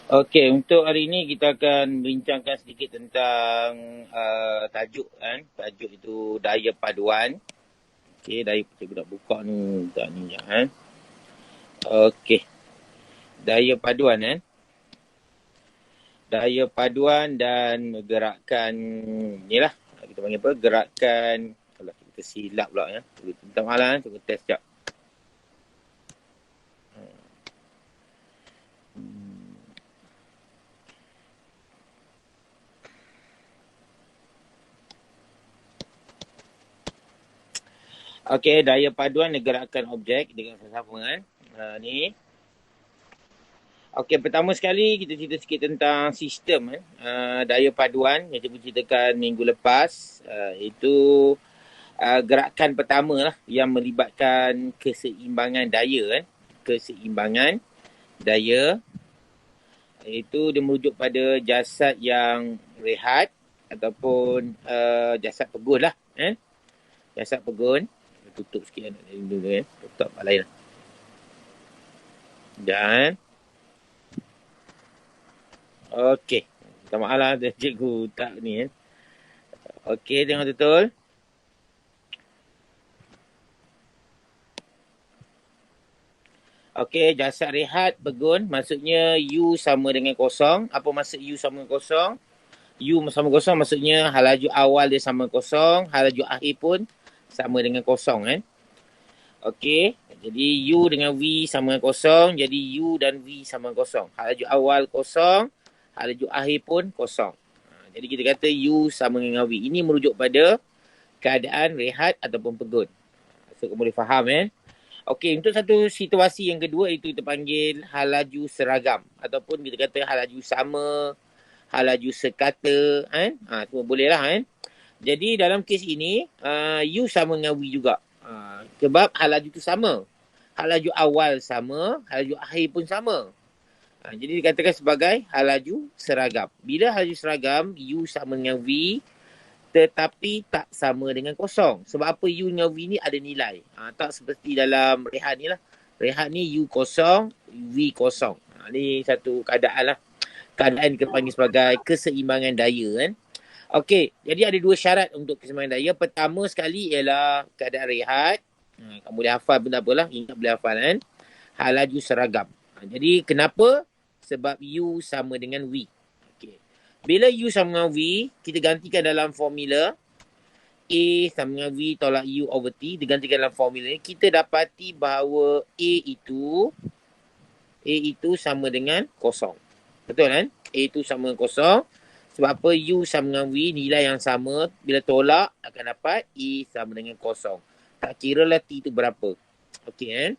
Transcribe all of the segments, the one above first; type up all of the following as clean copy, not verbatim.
Okey, untuk hari ini kita akan bincangkan sedikit tentang tajuk kan. Tajuk itu daya paduan. Okey, daya cikgu nak buka ni tak ni je kan. Okey, daya paduan kan. Daya paduan dan gerakan ni lah. Kita panggil apa? Gerakan. Alah, kita silap pula ya. Minta maaf lah, tunggu test sekejap. Okey, daya paduan dan gerakan objek dengan sama kan. Ni. Okey, pertama sekali kita cerita sikit tentang sistem kan. Daya paduan yang cikgu ceritakan minggu lepas. Itu gerakan pertama lah yang melibatkan keseimbangan daya kan. Keseimbangan daya. Itu dia merujuk pada jasad yang rehat ataupun jasad pegun lah. Jasad pegun. Tutup sikit dulu kan. Tutup lain lah. Dan okey. Minta maaf lah cikgu tak ni kan. Okey, tengok betul. Okey, jasad rehat pegun. Maksudnya U sama dengan kosong. Apa maksud U sama dengan kosong? U sama kosong maksudnya halaju awal dia sama kosong. Halaju akhir pun sama dengan kosong kan. Okey, jadi U dengan V sama dengan kosong. Jadi U dan V sama dengan kosong. Halaju awal kosong. Halaju akhir pun kosong. Jadi kita kata U sama dengan V. Ini merujuk pada keadaan rehat ataupun pegun. So, kamu boleh faham kan. Okey, untuk satu situasi yang kedua itu kita panggil halaju seragam. Ataupun kita kata halaju sama, halaju sekata. Semua boleh lah kan. Jadi dalam kes ini, U sama dengan V juga. Sebab halaju itu sama. Halaju awal sama, halaju akhir pun sama. Jadi dikatakan sebagai halaju seragam. Bila halaju seragam, U sama dengan V, tetapi tak sama dengan kosong. Sebab apa U dengan V ni ada nilai. Tak seperti dalam rehat ni lah. Rehat ni U kosong, V kosong. Ni satu keadaan lah. Keadaan kita panggil sebagai keseimbangan daya kan. Okey, jadi ada dua syarat untuk keseimbangan daya. Pertama sekali ialah keadaan rehat. Kamu boleh hafal pun tak apalah. Ingat boleh hafal kan. Halaju seragam. Jadi kenapa? Sebab U sama dengan V. Bila U sama dengan V, kita gantikan dalam formula A sama dengan V tolak U over T. Digantikan dalam formula ni. Kita dapati bahawa A itu sama dengan kosong. Betul kan? A itu sama dengan kosong. Sebab apa? U sama dengan V, nilai yang sama. Bila tolak, akan dapat A sama dengan kosong. Tak kira lah T itu berapa. Okey kan?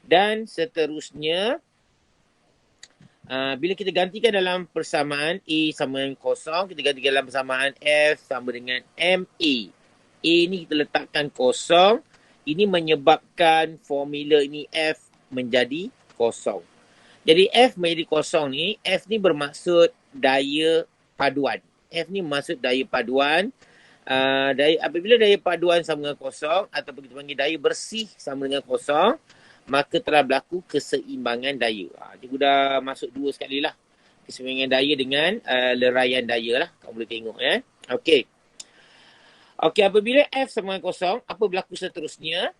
Dan seterusnya, bila kita gantikan dalam persamaan A sama dengan kosong, kita gantikan dalam persamaan F sama dengan MA. A ni kita letakkan kosong. Ini menyebabkan formula ini F menjadi kosong. Jadi F menjadi kosong ni, F ni bermaksud daya paduan. F ni maksud daya paduan. Apabila daya paduan sama dengan kosong, ataupun kita panggil daya bersih sama dengan kosong, maka telah berlaku keseimbangan daya. Cikgu dah masuk dua sekali lah. Keseimbangan daya dengan leraian daya lah. Kamu boleh tengok ya. Okey. Okey, apabila F sama dengan kosong, apa berlaku seterusnya?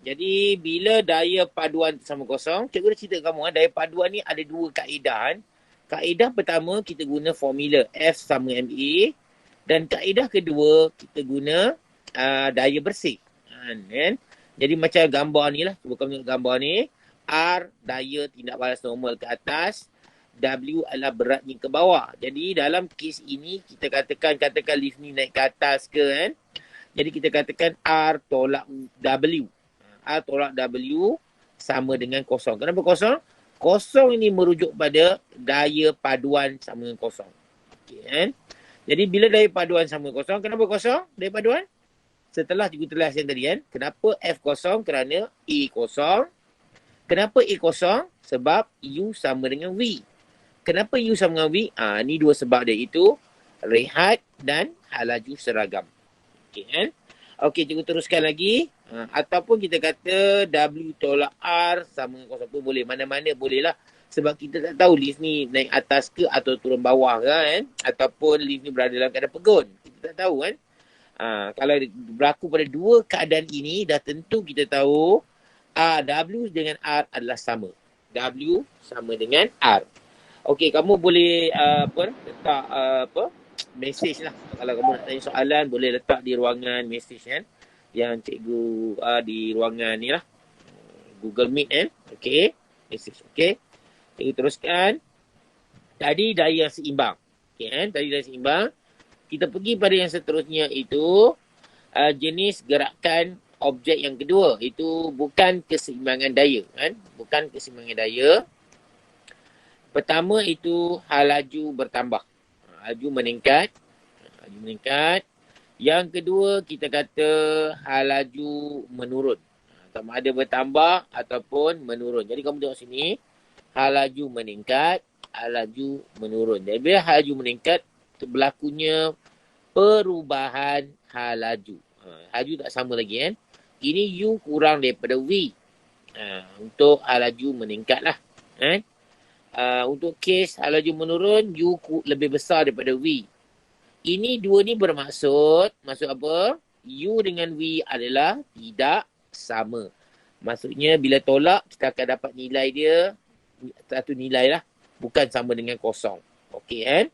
Jadi, bila daya paduan sama kosong, cikgu dah cerita kamu, daya paduan ni ada dua kaedah. Kaedah pertama, kita guna formula F sama MA. Dan kaedah kedua, kita guna daya bersih. Jadi macam gambar ni lah. Cuba kamu tengok gambar ni. R, daya tindak balas normal ke atas. W adalah beratnya ke bawah. Jadi dalam kes ini, kita katakan lift ni naik ke atas ke kan. Jadi kita katakan R tolak W. R tolak W sama dengan kosong. Kenapa kosong? Kosong ini merujuk pada daya paduan sama dengan kosong. Okay, kan? Jadi bila daya paduan sama dengan kosong, kenapa kosong daya paduan? Setelah cikgu telah yang tadi kan. Kenapa F kosong? Kerana A kosong. Kenapa A kosong? Sebab U sama dengan V. Kenapa U sama dengan V? Ni dua sebab dia, itu rehat dan halaju seragam. Okey kan? Okey, cikgu teruskan lagi. Ataupun kita kata W tolak R sama dengan kosong pun boleh. Mana-mana boleh lah. Sebab kita tak tahu lift ni naik atas ke atau turun bawah ke kan. Ataupun lift ni berada dalam keadaan pegun. Kita tak tahu kan. Kalau berlaku pada dua keadaan ini, dah tentu kita tahu W dengan R adalah sama. W sama dengan R. Okey, kamu boleh letak message lah. Kalau kamu nak tanya soalan, boleh letak di ruangan message kan. Yang cikgu di ruangan ni lah. Google Meet kan. Okey, message. Okey. Cikgu teruskan. Tadi daya yang seimbang. Okey kan, tadi daya seimbang. Kita pergi pada yang seterusnya itu jenis gerakan objek yang kedua. Itu bukan keseimbangan daya kan. Bukan keseimbangan daya. Pertama itu hal laju bertambah. Laju meningkat. Laju meningkat. Yang kedua kita kata hal laju menurun. Sama ada bertambah ataupun menurun. Jadi kamu tengok sini. Hal laju meningkat. Hal laju menurun. Jadi bila hal laju meningkat, berlakunya perubahan hal laju. Hal laju tak sama lagi kan. Ini U kurang daripada V. Untuk hal laju meningkat lah. Untuk kes hal laju menurun, U lebih besar daripada V. Ini dua ni bermaksud, maksud apa? U dengan V adalah tidak sama. Maksudnya bila tolak, kita akan dapat nilai dia, satu nilai lah. Bukan sama dengan kosong. Okey kan?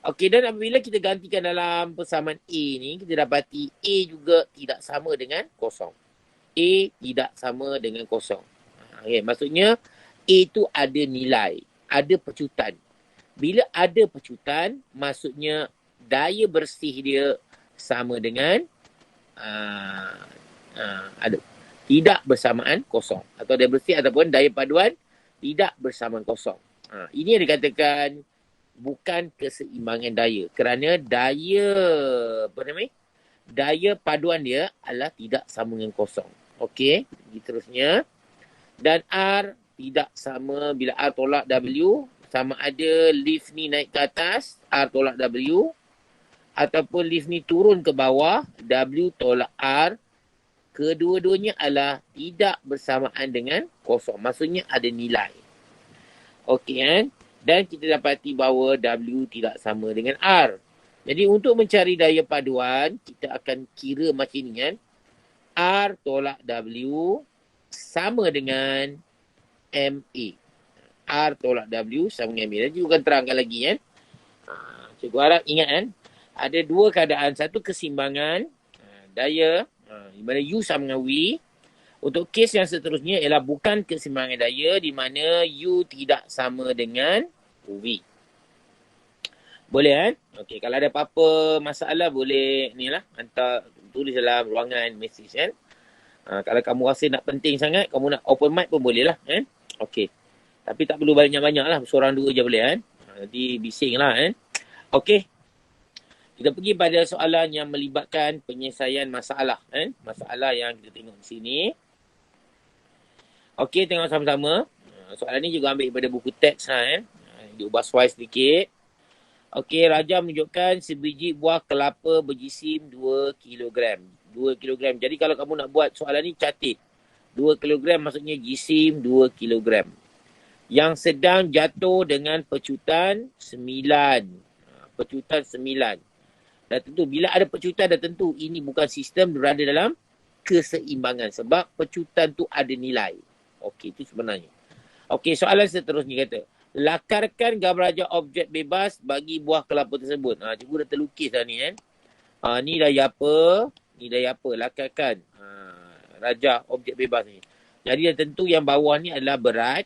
Okey, dan apabila kita gantikan dalam persamaan A ni, kita dapati A juga tidak sama dengan kosong. A tidak sama dengan kosong. Okay, maksudnya A tu ada nilai, ada pecutan. Bila ada pecutan, maksudnya daya bersih dia sama dengan ada tidak bersamaan kosong. Atau daya bersih ataupun daya paduan tidak bersamaan kosong. Ini yang dikatakan bukan keseimbangan daya. Kerana daya paduan dia adalah tidak sama dengan kosong. Okey, terusnya. Dan R tidak sama bila R tolak W. Sama ada lift ni naik ke atas, R tolak W. Ataupun lift ni turun ke bawah, W tolak R. Kedua-duanya adalah tidak bersamaan dengan kosong. Maksudnya ada nilai. Okey kan? Dan kita dapati bahawa W tidak sama dengan R. Jadi untuk mencari daya paduan, kita akan kira macam ni kan. R tolak W sama dengan MA. R tolak W sama dengan MA. Dan juga akan terangkan lagi kan. Cikgu harap ingat kan. Ada dua keadaan. Satu keseimbangan daya. Di mana U sama dengan V. Untuk kes yang seterusnya ialah bukan keseimbangan daya di mana U tidak sama dengan V. Boleh kan? Okey, kalau ada apa-apa masalah boleh ni lah hantar, tulis dalam ruangan message kan. Kalau kamu rasa nak penting sangat, kamu nak open mic pun boleh lah kan. Okey. Tapi tak perlu banyak-banyak lah, seorang dua je boleh kan. Nanti bising lah kan. Okey. Kita pergi pada soalan yang melibatkan penyelesaian masalah kan. Masalah yang kita tengok di sini. Okey, tengok sama-sama. Soalan ni juga ambil daripada buku teks kan. Diubah suai sedikit. Okey, Raja menunjukkan sebiji buah kelapa berjisim 2 kg. 2 kg. Jadi kalau kamu nak buat soalan ni catat. 2 kg maksudnya jisim 2 kg. Yang sedang jatuh dengan pecutan 9. Pecutan 9. Dah tentu bila ada pecutan dah tentu ini bukan sistem berada dalam keseimbangan. Sebab pecutan tu ada nilai. Okey, itu sebenarnya. Okey, soalan seterusnya kata. Lakarkan gambar raja objek bebas bagi buah kelapa tersebut. Cikgu dah terlukis dah ni kan. Ni daya apa? Ni daya apa? Lakarkan. Raja objek bebas ni. Jadi dah tentu yang bawah ni adalah berat.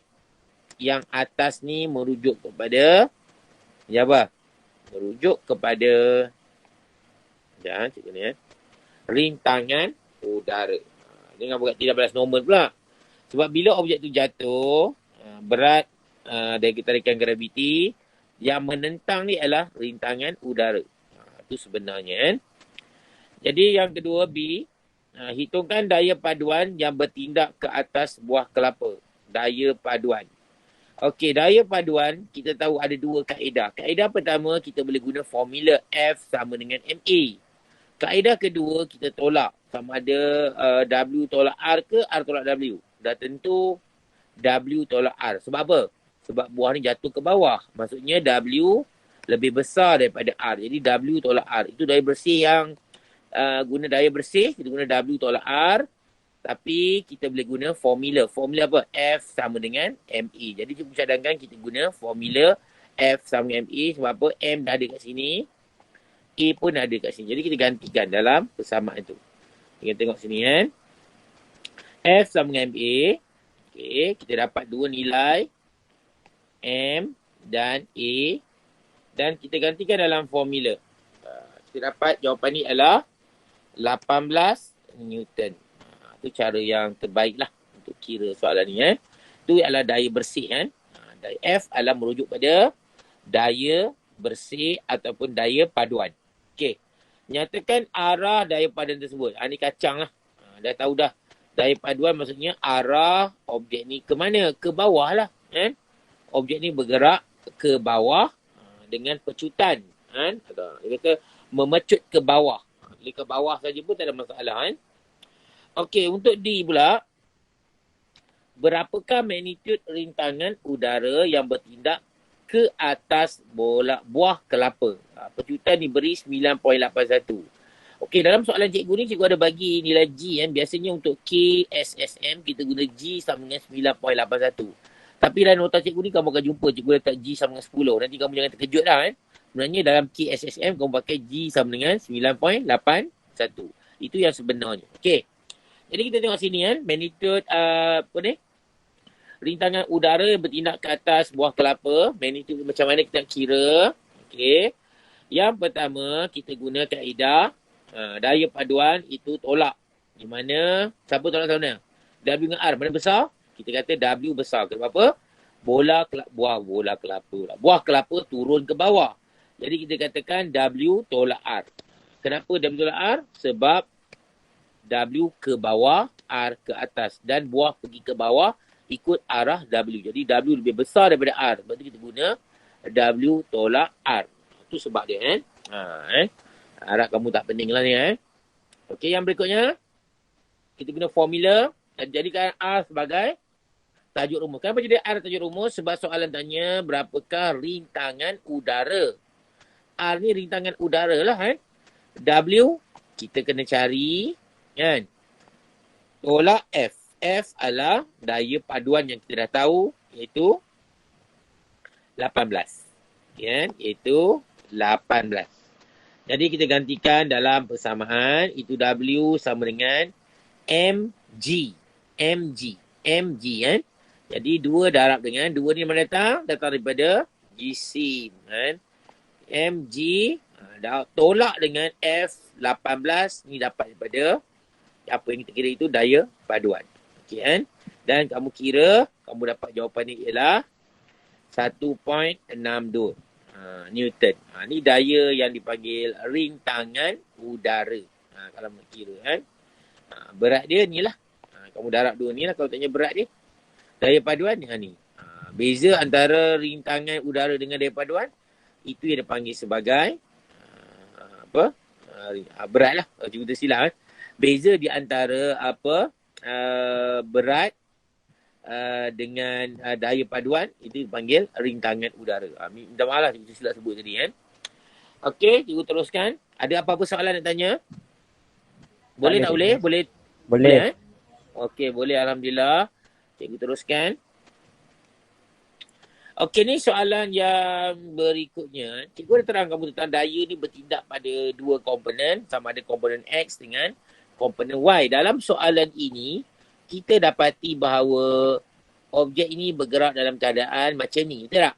Yang atas ni merujuk kepada apa? Merujuk kepada cikgu ni rintangan udara. Dengan buat 13 normal pula. Sebab bila objek tu jatuh, berat dari tarikan graviti, yang menentang ni adalah rintangan udara. Itu sebenarnya kan. Jadi yang kedua B, hitungkan daya paduan yang bertindak ke atas buah kelapa. Daya paduan. Okey, daya paduan kita tahu ada dua kaedah. Kaedah pertama kita boleh guna formula F sama dengan MA. Kaedah kedua kita tolak sama ada W tolak R ke R tolak W. Dah tentu W tolak R. Sebab apa? sebab buah ni jatuh ke bawah. Maksudnya W lebih besar daripada R. Jadi W tolak R. Itu daya bersih yang guna daya bersih. Kita guna W tolak R. Tapi kita boleh guna formula. Formula apa? F sama dengan ME. Jadi cikgu cadangkan kita guna formula F sama dengan ME. Sebab apa? M dah ada kat sini. A pun ada kat sini. Jadi kita gantikan dalam persamaan tu. Kita tengok sini kan. F sama dengan MA. Okay, kita dapat dua nilai. M dan A. Dan kita gantikan dalam formula. Kita dapat jawapan ni adalah 18 Newton. Itu cara yang terbaik lah untuk kira soalan ni. Itu adalah daya bersih kan. Daya F adalah merujuk pada daya bersih ataupun daya paduan. Okey. Nyatakan arah daya paduan tersebut. Ni kacang lah. Dah tahu dah. Daya paduan maksudnya arah objek ni ke mana? Ke bawah lah. Kan? Objek ni bergerak ke bawah dengan pecutan. Kan? Dia kata memecut ke bawah. Jadi ke bawah saja pun tak ada masalah. Kan? Okey, untuk D pula. Berapakah magnitud rintangan udara yang bertindak ke atas buah kelapa? Pecutan diberi 9.81. Okey, dalam soalan cikgu ni, cikgu ada bagi nilai G kan. Biasanya untuk KSSM, kita guna G sama dengan 9.81. Tapi dalam nota cikgu ni, kamu akan jumpa cikgu letak G sama dengan 10. Nanti kamu jangan terkejut lah kan. Sebenarnya dalam KSSM, kamu pakai G sama dengan 9.81. Itu yang sebenarnya. Okey. Jadi kita tengok sini kan. Magnitude, apa ni? Rintangan udara yang bertindak ke atas buah kelapa. Magnitude macam mana kita nak kira. Okey. Yang pertama, kita guna kaedah. Daya paduan itu tolak. Di mana, siapa tolak sama mana? W dengan R, mana besar? Kita kata W besar. Kenapa apa? Buah kelapa turun ke bawah. Jadi kita katakan W tolak R. Kenapa W tolak R? Sebab W ke bawah, R ke atas. Dan buah pergi ke bawah, ikut arah W. Jadi W lebih besar daripada R. Sebab itu kita guna W tolak R. Itu sebab dia kan. Harap kamu tak pening lah ni Okey, yang berikutnya. Kita guna formula. Dan jadikan R sebagai tajuk rumus. Kenapa jadi R tajuk rumus? Sebab soalan tanya berapakah rintangan udara. R ni rintangan udara lah kan. W kita kena cari kan. Tolak F. F adalah daya paduan yang kita dah tahu. Iaitu 18. Kan? Iaitu 18. Jadi kita gantikan dalam persamaan. Itu W sama dengan MG. MG kan. Jadi 2 darab dengan 2 ni mana datang? Datang daripada jisim kan. MG tolak dengan F18 ni dapat daripada apa yang kita kira itu daya paduan. Okey kan. Dan kamu kira kamu dapat jawapan ni ialah 1.62 Newton. Ni daya yang dipanggil rintangan udara. Kalau nak kira kan. Berat dia ni lah. Kamu darab 2 ni lah kalau tanya berat dia. Daya paduan ni. Beza antara rintangan udara dengan daya paduan, itu yang dipanggil sebagai berat lah. Cikgu tersilap kan. Beza di antara berat dengan daya paduan, itu dipanggil rintangan udara. Minta maaf lah cikgu tersilap sebut tadi kan. Okey, cikgu teruskan. Ada apa-apa soalan nak tanya? Boleh tak boleh? Boleh. Okey, boleh. Alhamdulillah. Cikgu teruskan. Okey, ni soalan yang berikutnya. Cikgu dah terang kamu tentang daya ni bertindak pada dua komponen. Sama ada komponen X dengan komponen Y. Dalam soalan ini, kita dapati bahawa objek ini bergerak dalam keadaan macam ni. Betul tak?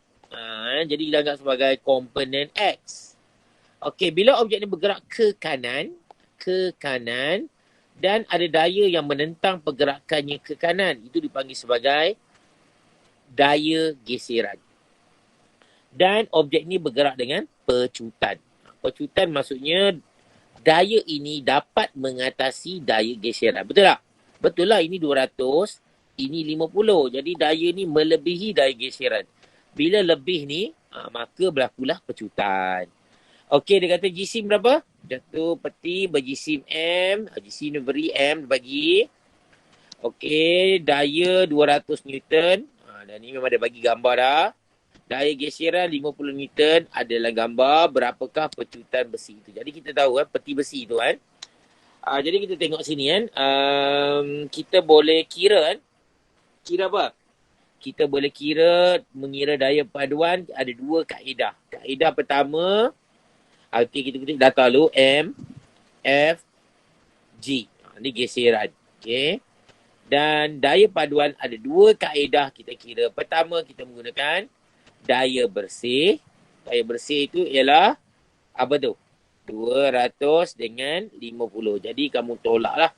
Jadi kita anggap sebagai komponen X. Okey, bila objek ini bergerak ke kanan dan ada daya yang menentang pergerakannya ke kanan, itu dipanggil sebagai daya geseran. Dan objek ini bergerak dengan pecutan. Pecutan maksudnya daya ini dapat mengatasi daya geseran. Betul tak? Betul lah, ini 200, ini 50. Jadi daya ni melebihi daya geseran. Bila lebih ni, maka berlakulah pecutan. Okey, dia kata jisim berapa? Jatuh peti berjisim M. Jisim ni beri M bagi. Okey, daya 200 Newton. Dan ni memang ada bagi gambar dah. Daya geseran 50 Newton adalah gambar berapakah pecutan besi itu. Jadi kita tahu kan peti besi tu kan. Jadi kita tengok sini kan. Kita boleh kira kan. Kira apa? Kita boleh mengira daya paduan ada dua kaedah. Kaedah pertama, kita ketik data dulu, M, F, G. Ini geseran. Okay. Dan daya paduan ada dua kaedah kita kira. Pertama, kita menggunakan daya bersih. Daya bersih itu ialah apa tu? 200 dengan 50. Jadi kamu tolaklah.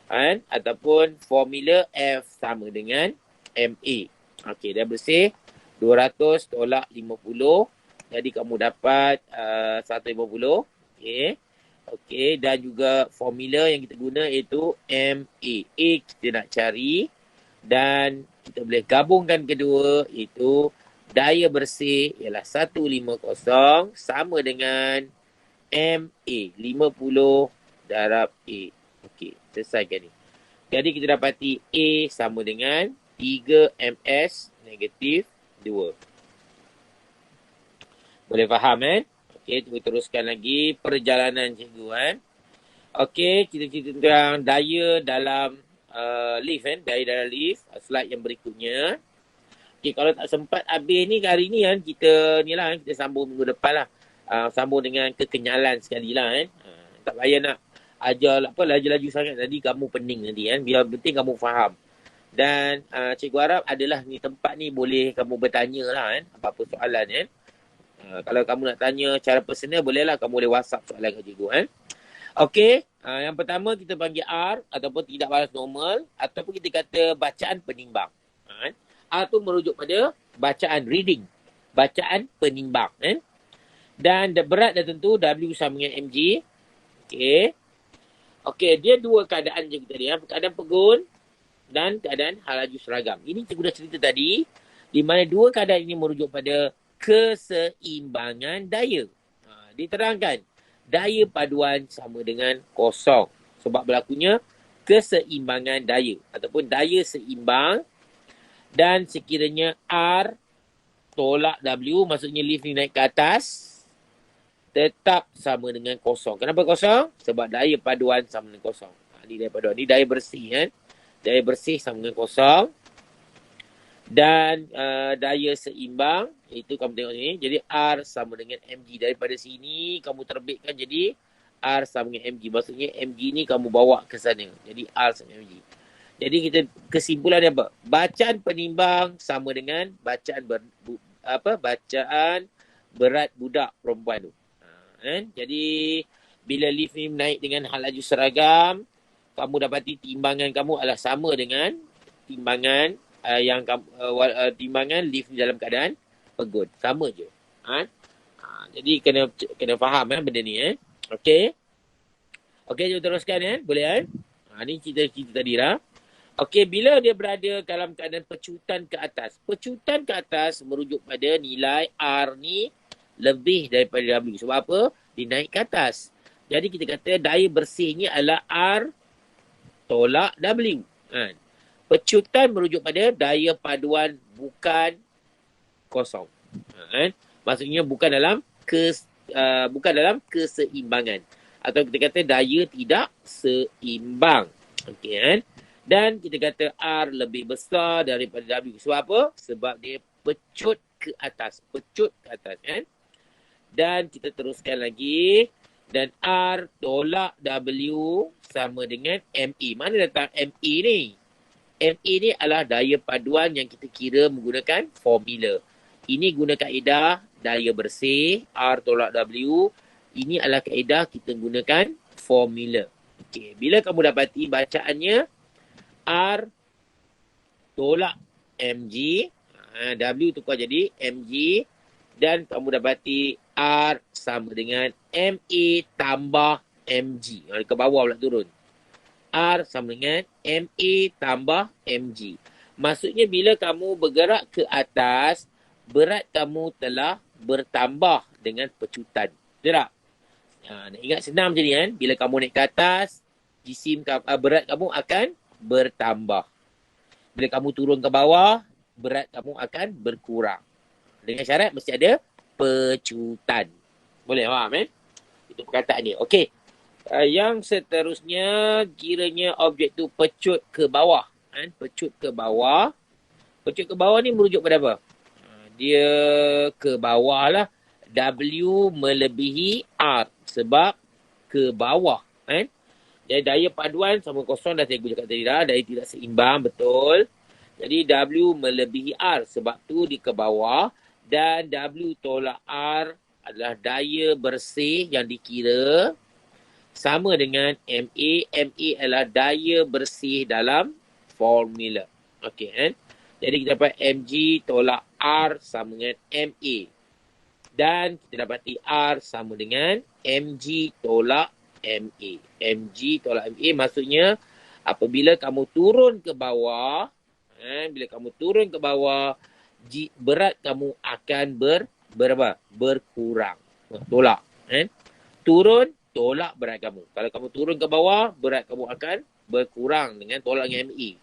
Kan? Ataupun formula F sama dengan MA. Okey, daya bersih 200 tolak 50. Jadi kamu dapat 150. Okey. Okey, dan juga formula yang kita guna iaitu MA. A kita nak cari dan kita boleh gabungkan kedua iaitu daya bersih ialah 150 sama dengan MA 50 darab A. Okey, selesaikan ni. Jadi kita dapati A sama dengan 3 ms negatif 2. Boleh faham kan? Okey, kita teruskan lagi perjalanan cikgu kan. Okey, kita cerita tentang daya dalam lift kan. Daya dalam lift. Slide yang berikutnya. Okey, kalau tak sempat habis ni hari ni kan, kita ni lah kan, kita sambung minggu depan lah. Sambung dengan kekenyalan sekali lah kan. Tak payah nak ajar apa laju-laju sangat, tadi kamu pening nanti kan. Biar penting kamu faham. Dan cikgu harap adalah ni tempat ni boleh kamu bertanya lah kan. Apa-apa soalan kan. Kalau kamu nak tanya cara personal, bolehlah kamu boleh WhatsApp soalan ke cikgu kan. Okey, yang pertama kita panggil R ataupun tidak balas normal ataupun kita kata bacaan penimbang. Kan? R tu merujuk pada bacaan reading. Bacaan penimbang kan. Dan berat dah tentu W sama dengan mg. Okey. Okey, dia dua keadaan je kita lihat. Keadaan pegun dan keadaan hal laju seragam. Ini cikgu dah cerita tadi. Di mana dua keadaan ini merujuk pada keseimbangan daya. Diterangkan. Daya paduan sama dengan kosong. Sebab berlakunya keseimbangan daya. Ataupun daya seimbang. Dan sekiranya R tolak W. Maksudnya lift ni naik ke atas. Tetap sama dengan kosong. Kenapa kosong? Sebab daya paduan sama dengan kosong. Ini daya paduan. Ini daya bersih kan. Daya bersih sama dengan kosong. Dan daya seimbang. Itu kamu tengok sini. Jadi R sama dengan mg. Daripada sini kamu terbitkan jadi R sama dengan mg. Maksudnya mg ni kamu bawa ke sana. Jadi R sama dengan mg. Jadi kita kesimpulan apa? Bacaan penimbang sama dengan bacaan bacaan berat budak perempuan tu. Kan? Jadi bila lift ni naik dengan hal laju seragam, kamu dapati timbangan kamu adalah sama dengan timbangan timbangan lift dalam keadaan pegun. Sama je. Jadi kena faham benda ni Okey. Okey, jom teruskan boleh ni cerita tadi lah. Okey, bila dia berada dalam keadaan pecutan ke atas. Pecutan ke atas merujuk pada nilai R ni lebih daripada W. Sebab apa? Dia naik ke atas. Jadi kita kata daya bersih ni adalah R tolak W. Pecutan merujuk pada daya paduan bukan kosong. Maksudnya bukan dalam keseimbangan. Atau kita kata daya tidak seimbang. Okey kan? Dan kita kata R lebih besar daripada W. Sebab apa? Sebab dia pecut ke atas. Pecut ke atas kan? Dan kita teruskan lagi. Dan R tolak W sama dengan ME. Mana datang ME ni? ME ni adalah daya paduan yang kita kira menggunakan formula. Ini guna kaedah daya bersih. R tolak W. Ini adalah kaedah kita gunakan formula. Okay. Bila kamu dapati bacaannya R tolak mg. W tukar jadi mg. Dan kamu dapati R sama dengan MA tambah mg. Ke bawah pula turun. R sama dengan MA tambah mg. Maksudnya bila kamu bergerak ke atas, berat kamu telah bertambah dengan pecutan. Betul tak? Nak ingat senang macam ni kan. Bila kamu naik ke atas, berat kamu akan bertambah. Bila kamu turun ke bawah, berat kamu akan berkurang. Dengan syarat mesti ada pecutan. Boleh faham Itu perkataan dia. Okey. Yang seterusnya kiranya objek tu pecut ke bawah. Pecut ke bawah. Pecut ke bawah ni merujuk pada apa? Dia ke bawah lah. W melebihi R. Sebab ke bawah. Jadi daya paduan sama kosong dah saya cakap tadi dah. Daya tidak seimbang. Betul. Jadi W melebihi R. Sebab tu dia ke bawah. Dan W tolak R adalah daya bersih yang dikira sama dengan MA. MA adalah daya bersih dalam formula. Okey Jadi kita dapat mg tolak R sama dengan MA. Dan kita dapati R sama dengan mg tolak MA. mg tolak MA maksudnya apabila kamu turun ke bawah, bila kamu turun ke bawah, berat kamu akan berkurang. Tolak. Turun, tolak berat kamu. Kalau kamu turun ke bawah, berat kamu akan berkurang dengan tolak dengan MA.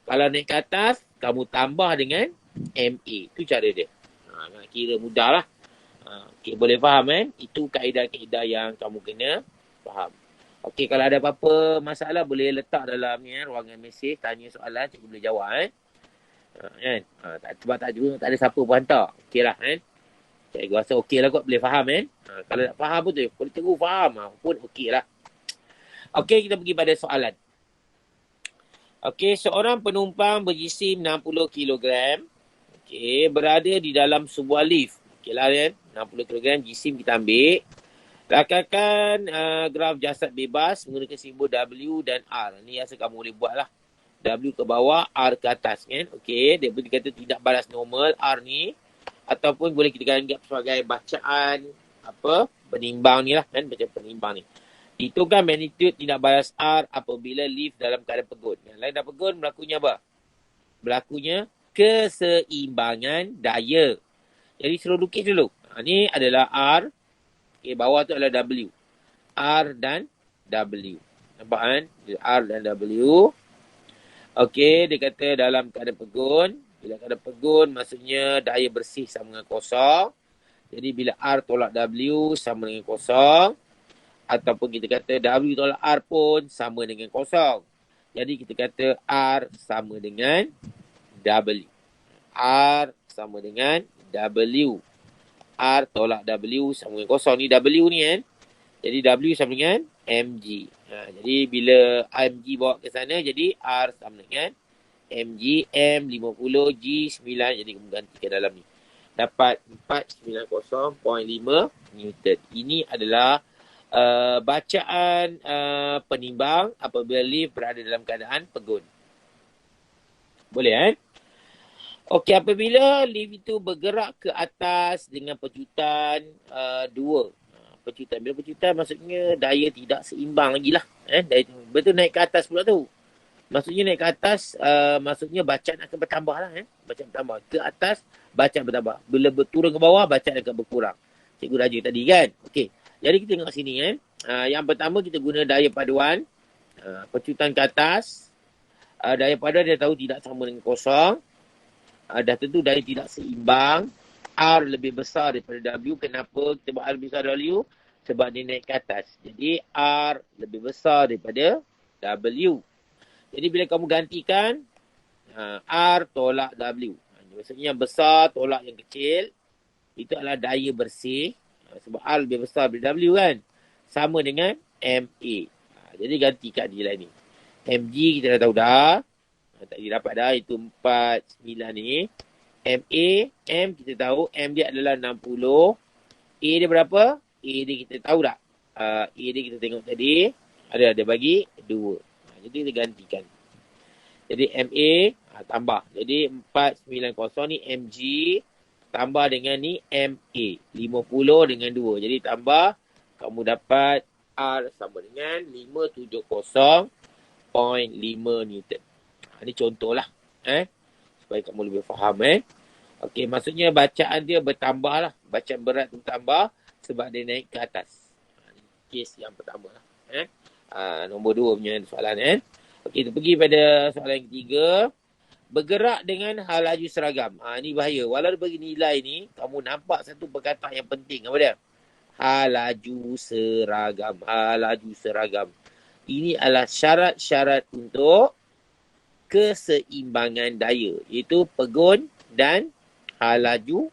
Kalau naik ke atas, kamu tambah dengan MA. Itu cara dia. Nak kira mudah lah. Okay, boleh faham Itu kaedah-kaedah yang kamu kena faham. Okey, kalau ada apa-apa masalah boleh letak dalam ruangan mesej, tanya soalan, cikgu boleh jawab sebab tak ada siapa pun hantar. Okey lah Cikgu rasa okey lah kot, boleh faham kalau tak faham pun tu, kalau cikgu faham pun okey lah. Okey, kita pergi pada soalan. Okey, seorang penumpang berjisim 60 kg berada di dalam sebuah lift. Okey lah 60 kg jisim kita ambil. Rakamkan graf jasad bebas menggunakan simbol W dan R. Ni rasa kamu boleh buat lah. W ke bawah, R ke atas Okey, dia boleh kata tidak balas normal R ni. Ataupun boleh kita anggap sebagai bacaan penimbang ni lah bacaan penimbang ni. Hitungkan magnitude tidak balas R apabila lift dalam keadaan pegun. Yang lain dah pegun, berlakunya apa? Berlakunya keseimbangan daya. Jadi suruh lukis dulu. Ni adalah R. Okay, bawah tu adalah W. R dan W. Nampak R dan W. Okey, dia kata dalam keadaan pegun. Bila keadaan pegun, maksudnya daya bersih sama dengan kosong. Jadi bila R tolak W sama dengan kosong. Ataupun kita kata W tolak R pun sama dengan kosong. Jadi kita kata R sama dengan W. R sama dengan W. R tolak W sama dengan kosong. Ni W ni Jadi W sama dengan mg. Jadi bila mg bawa ke sana, jadi R sama dengan mg. M 50, G 9. Jadi kamu ganti ke dalam ni. Dapat 490.5 Newton. Ini adalah bacaan penimbang apabila lift berada dalam keadaan pegun. Boleh Okey, apabila lift itu bergerak ke atas dengan pecutan 2. Pecutan. Bila pecutan maksudnya daya tidak seimbang lagi lah. Daya betul naik ke atas pula tu. Maksudnya naik ke atas, maksudnya bacaan akan bertambah lah. Bacaan bertambah. Ke atas, bacaan bertambah. Bila berturun ke bawah, bacaan akan berkurang. Cikgu raja tadi kan. Okey. Jadi kita tengok sini Yang pertama kita guna daya paduan. Pecutan ke atas. Daya paduan dia tahu tidak sama dengan kosong. Dah tentu daya tidak seimbang. R lebih besar daripada W. Kenapa kita buat R lebih besar daripada W? Sebab dia naik ke atas. Jadi R lebih besar daripada W. Jadi bila kamu gantikan R tolak W. Maksudnya yang besar tolak yang kecil. Itu adalah daya bersih. Sebab R lebih besar daripada W kan. Sama dengan MA. Jadi gantikan dia lah ni. MG kita dah tahu dah. Tadi dapat dah, itu 49 ni. MA, M kita tahu, M dia adalah 60. A dia berapa? A dia kita tahu tak? A dia kita tengok tadi. Ada bagi 2. Jadi kita gantikan. Jadi MA, tambah. Jadi 490 ni MG, tambah dengan ni MA. 50 dengan 2. Jadi tambah, kamu dapat R sama dengan 570.5 Newton. Ini contohlah. Supaya kamu lebih faham. Okey, maksudnya bacaan dia bertambah lah. Bacaan berat tu bertambah sebab dia naik ke atas. Kes yang pertama lah. Nombor 2 punya soalan. Okey, kita pergi pada soalan yang ketiga. bergerak dengan hal laju seragam. Ni bahaya. Walau bagi nilai ni, kamu nampak satu perkataan yang penting. Apa dia? Hal laju seragam. Hal laju seragam. Ini adalah syarat-syarat untuk keseimbangan daya. Iaitu pegun dan hal laju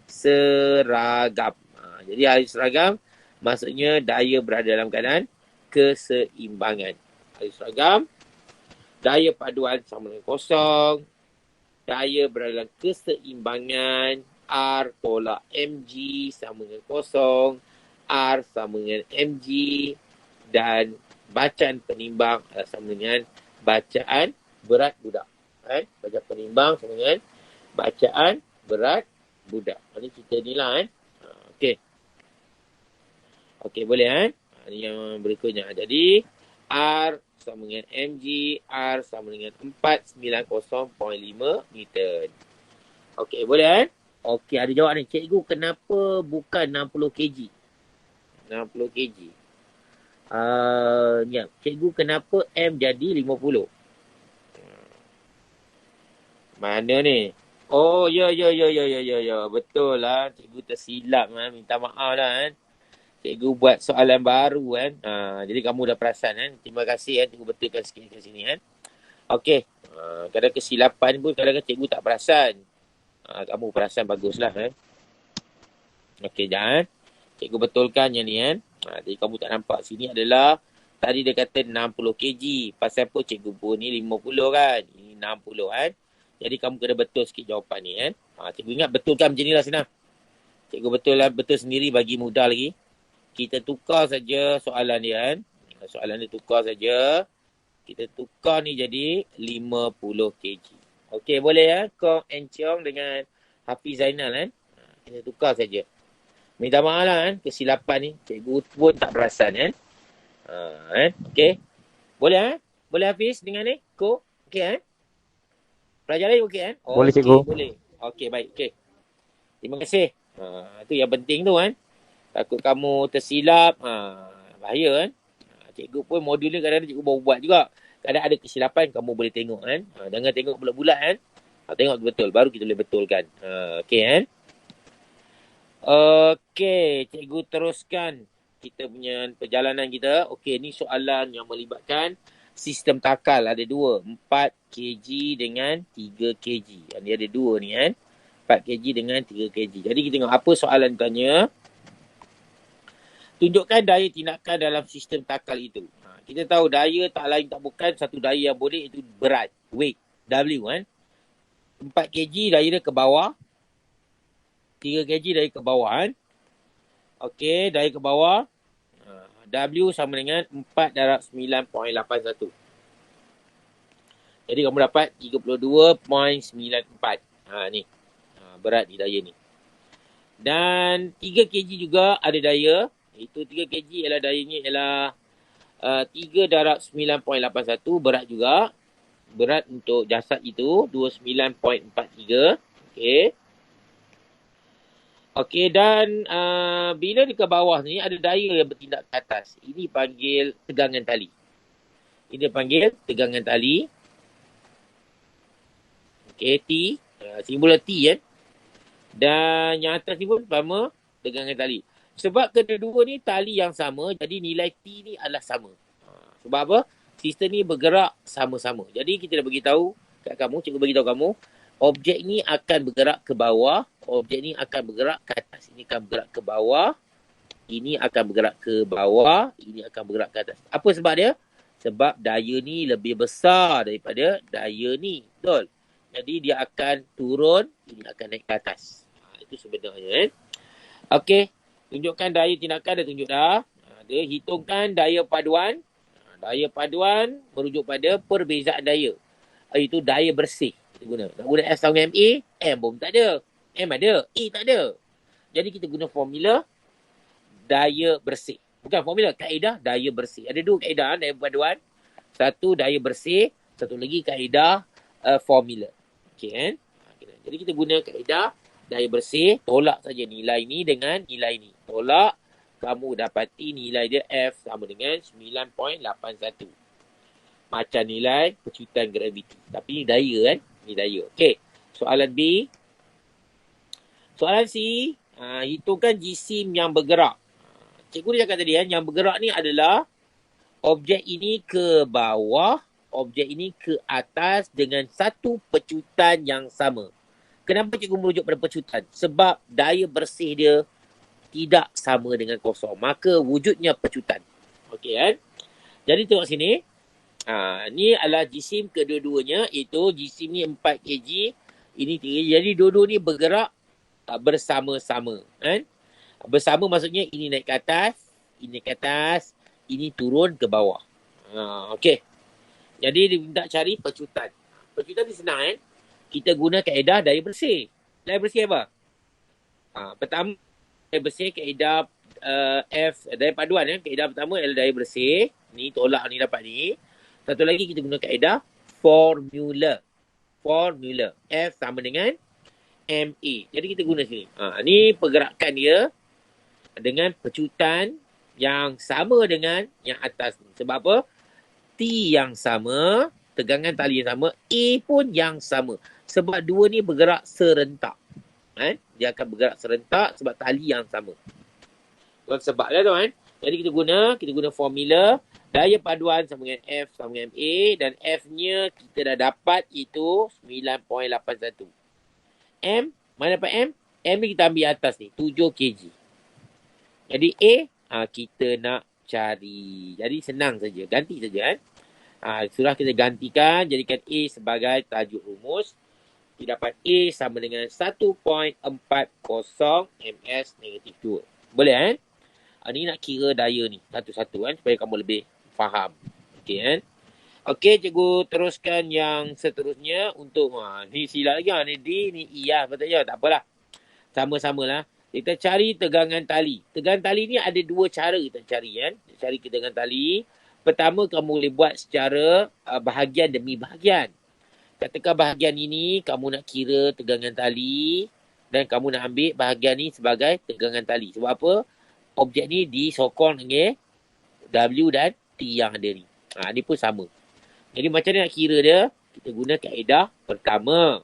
seragam. Jadi hal laju seragam maksudnya daya berada dalam keadaan keseimbangan. Hal laju seragam, daya paduan sama dengan kosong, daya berada dalam keseimbangan, R tolak mg sama dengan kosong, R sama dengan mg, dan bacaan penimbang sama dengan bacaan berat budak. Bacaan penimbang sama dengan bacaan berat budak. Ini kita ni lah. Okey. Okey, boleh Ini yang berikutnya. Jadi, R sama dengan mg, R sama dengan 490.5 Newton. Okey, boleh Okey, ada jawab ni. Cikgu, kenapa bukan 60 kg? 60 kg. Cikgu, kenapa M jadi 50? Mana ni? Oh, ya. Betul lah. Cikgu tersilap. Minta maaf lah. Cikgu buat soalan baru jadi kamu dah perasan Terima kasih cikgu betulkan sikit kat sini Okey. Kadang kesilapan pun kadang-kadang cikgu tak perasan. Kamu perasan baguslah Okey, jangan. Cikgu betulkan yang ni jadi kamu tak nampak sini adalah tadi dia kata 60 kg. Pasal apa cikgu pun ni 50 kan? Ini 60 Jadi kamu kena betul sikit jawapan ni Cikgu ingat betulkan macam ni lah senang. Cikgu betul sendiri bagi mudah lagi. Kita tukar saja soalan dia Soalan dia tukar saja. Kita tukar ni jadi 50 kg. Okey, boleh Kong Enciong dengan Hafiz Zainal kita tukar saja. Minta maaf lah kesilapan ni. Cikgu pun tak perasan Okey. Boleh Boleh Hafiz dengan ni? Ko? Okey Pelajaran okey Boleh cikgu. Boleh. Okey, baik. Okey. Terima kasih. Itu yang penting tu Takut kamu tersilap. Bahaya Cikgu pun modul ni kadang-kadang cikgu baru buat juga. Kadang ada kesilapan kamu boleh tengok Jangan tengok bulat-bulat tengok betul. Baru kita boleh betulkan. Okey Okey, cikgu teruskan kita punya perjalanan kita. Okey, ni soalan yang melibatkan sistem takal. Ada dua. 4 kg dengan 3 kg. Dia ada dua ni 4 kg dengan 3 kg. Jadi kita tengok apa soalan tanya. Tunjukkan daya tindakan dalam sistem takal itu. Kita tahu daya tak lain tak bukan satu daya yang boleh, itu berat. Weight. W 4 kg daya dia ke bawah. 3 kg daya ke bawah Okey, daya ke bawah. W sama dengan 4 darab 9.81. Jadi kamu dapat 32.94. Ni. Berat di daya ni. Dan 3 kg juga ada daya. Itu 3 kg ialah dayanya ialah 3 darab 9.81. Berat juga. Berat untuk jasad itu 29.43. Okey. Okey, dan bila di ke bawah ni ada daya yang bertindak ke atas. Ini panggil tegangan tali. Ini panggil tegangan tali. Okey, T. Simbol T Dan yang atas ni pun sama tegangan tali. Sebab kedua-dua ni tali yang sama, jadi nilai T ni adalah sama. Sebab apa? Sistem ni bergerak sama-sama. Jadi kita dah beritahu kat kamu, cikgu beritahu kamu, objek ni akan bergerak ke bawah, objek ni akan bergerak ke atas. Ini akan bergerak ke bawah, ini akan bergerak ke bawah, ini akan bergerak ke atas. Apa sebab dia? Sebab daya ni lebih besar daripada daya ni. Betul? Jadi dia akan turun, ini akan naik ke atas. Itu sebenarnya. Okey. Tunjukkan daya tindakan, dia tunjuk dah. Dia hitungkan daya paduan. Daya paduan merujuk pada perbezaan daya. Itu daya bersih. Kita guna. Nak guna S sama MA, M pun tak ada. M ada, E tak ada. Jadi kita guna formula daya bersih. Bukan formula, kaedah daya bersih. Ada dua kaedah daya paduan. Satu daya bersih, satu lagi kaedah formula. Okey Jadi kita guna kaedah daya bersih, tolak saja nilai ni dengan nilai ni. Tolak, kamu dapati nilai dia F sama dengan 9.81. Macam nilai pecutan graviti. Tapi ni daya Ni daya. Okey. Soalan B. Soalan C. Hitungkan jisim yang bergerak. Cikgu dia cakap tadi yang bergerak ni adalah objek ini ke bawah, objek ini ke atas dengan satu pecutan yang sama. Kenapa cikgu merujuk pada pecutan? Sebab daya bersih dia tidak sama dengan kosong. Maka wujudnya pecutan. Okey kan? Jadi tengok sini. Ni adalah jisim kedua-duanya. Iaitu jisim ni 4 kg. Ini 3 kg. Jadi dua-dua ni bergerak bersama-sama. Kan? Bersama maksudnya ini naik ke atas. Ini naik ke atas. Ini turun ke bawah. Okey. Jadi dia minta cari pecutan. Pecutan ni senang kan? Kita guna kaedah daya bersih. Daya bersih apa? Pertama, daya bersih kaedah F, daya paduan kan. Kaedah pertama adalah daya bersih. Ni tolak ni dapat ni. Satu lagi kita guna kaedah formula. Formula. F sama dengan MA. Jadi kita guna sini. Ni pergerakan dia dengan pecutan yang sama dengan yang atas ni. Sebab apa? T yang sama, tegangan tali yang sama, A pun yang sama. Sebab dua ni bergerak serentak. Dia akan bergerak serentak sebab tali yang sama. Tuan sebab lah tuan. Jadi kita guna formula daya paduan sama dengan F sama dengan MA dan F-nya kita dah dapat itu 9.81. M, mana dapat M? M ni kita ambil atas ni, 7 kg. Jadi A, kita nak cari. Jadi senang saja, ganti saja kan. Sudah kita gantikan, jadikan A sebagai tajuk rumus. Kita dapat A sama dengan 1.40 ms negatif 2. Boleh kan? Ni nak kira daya ni satu-satu kan supaya kamu lebih faham. Okey kan? Okey, cikgu teruskan yang seterusnya untuk ni silap lagi ni D ni E lah betul je, tak apalah. Sama-samalah. Kita cari tegangan tali. Tegangan tali ni ada dua cara kita cari kan. Cari tegangan tali. Pertama kamu boleh buat secara bahagian demi bahagian. Katakan bahagian ini kamu nak kira tegangan tali dan kamu nak ambil bahagian ni sebagai tegangan tali. Sebab apa? Objek ni disokong dengan W dan T yang ada ni. Ni pun sama. Jadi macam mana nak kira dia? Kita guna kaedah pertama.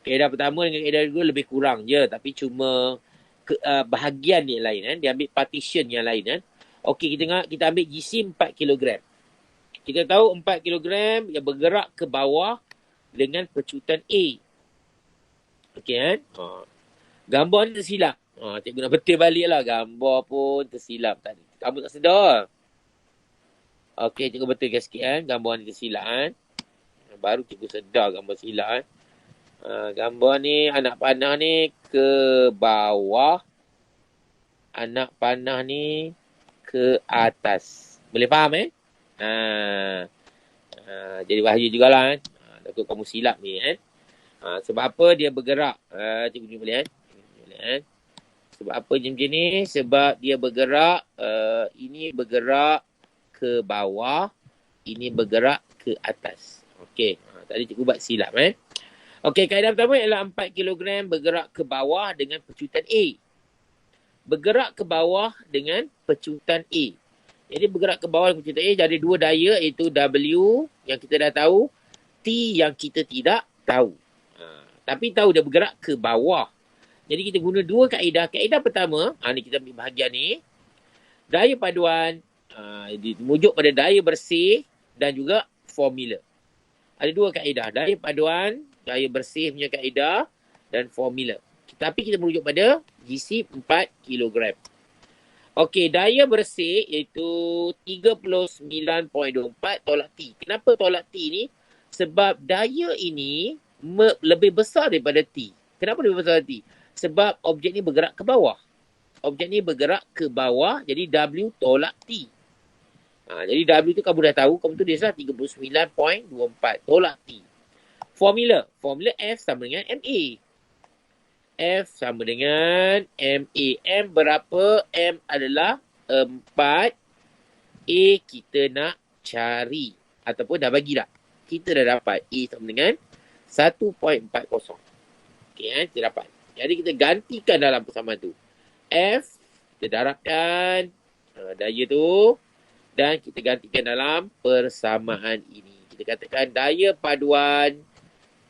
Kaedah pertama dengan kaedah kedua lebih kurang je. Tapi cuma bahagian yang lain kan. Dia ambil partition yang lain kan. Okey, kita ambil jisim 4 kg. Kita tahu 4 kg yang bergerak ke bawah dengan pecutan A. Okey kan? Gambar ni tersilap. Cikgu nak betul balik lah. Gambar pun tersilap tadi. Kamu tak sedar. Okey, cikgu betulkan sikit kan. Gambar ni tersilap kan. Baru cikgu sedar gambar silap kan. Gambar ni anak panah ni ke bawah. Anak panah ni ke atas. Boleh faham jadi bahaya jugalah kan. Takut kamu silap ni kan. Sebab apa dia bergerak? Cikgu boleh kan. Sebab apa macam ni? Sebab dia bergerak. Ini bergerak ke bawah. Ini bergerak ke atas. Okey. Tadi cikgu buat silap Okey, kaedah pertama ialah 4 kg bergerak ke bawah dengan pecutan A. Bergerak ke bawah dengan pecutan A. Jadi bergerak ke bawah dengan pecutan A jadi dua daya iaitu W yang kita dah tahu, T yang kita tidak tahu. Tapi tahu dia bergerak ke bawah. Jadi kita guna dua kaedah. Kaedah pertama, ni kita ambil bahagian ni. Daya paduan, dimujuk pada daya bersih dan juga formula. Ada dua kaedah. Daya paduan, daya bersih punya kaedah dan formula. Tapi kita merujuk pada jisim 4 kg. Okey, daya bersih iaitu 39.24 tolak T. Kenapa tolak T ni? Sebab daya ini lebih besar daripada T. Kenapa lebih besar daripada T? Sebab objek ni bergerak ke bawah. Objek ni bergerak ke bawah, jadi W tolak T. Jadi W tu kamu dah tahu, kamu tulis lah 39.24 tolak T. Formula F sama dengan MA. F sama dengan MA. M berapa? M adalah 4. A kita nak cari. Ataupun dah bagi dah. Kita dah dapat. A sama dengan 1.40. Okey, kita dapat. Jadi kita gantikan dalam persamaan tu. F, kita darabkan daya tu. Dan kita gantikan dalam persamaan ini. Kita katakan daya paduan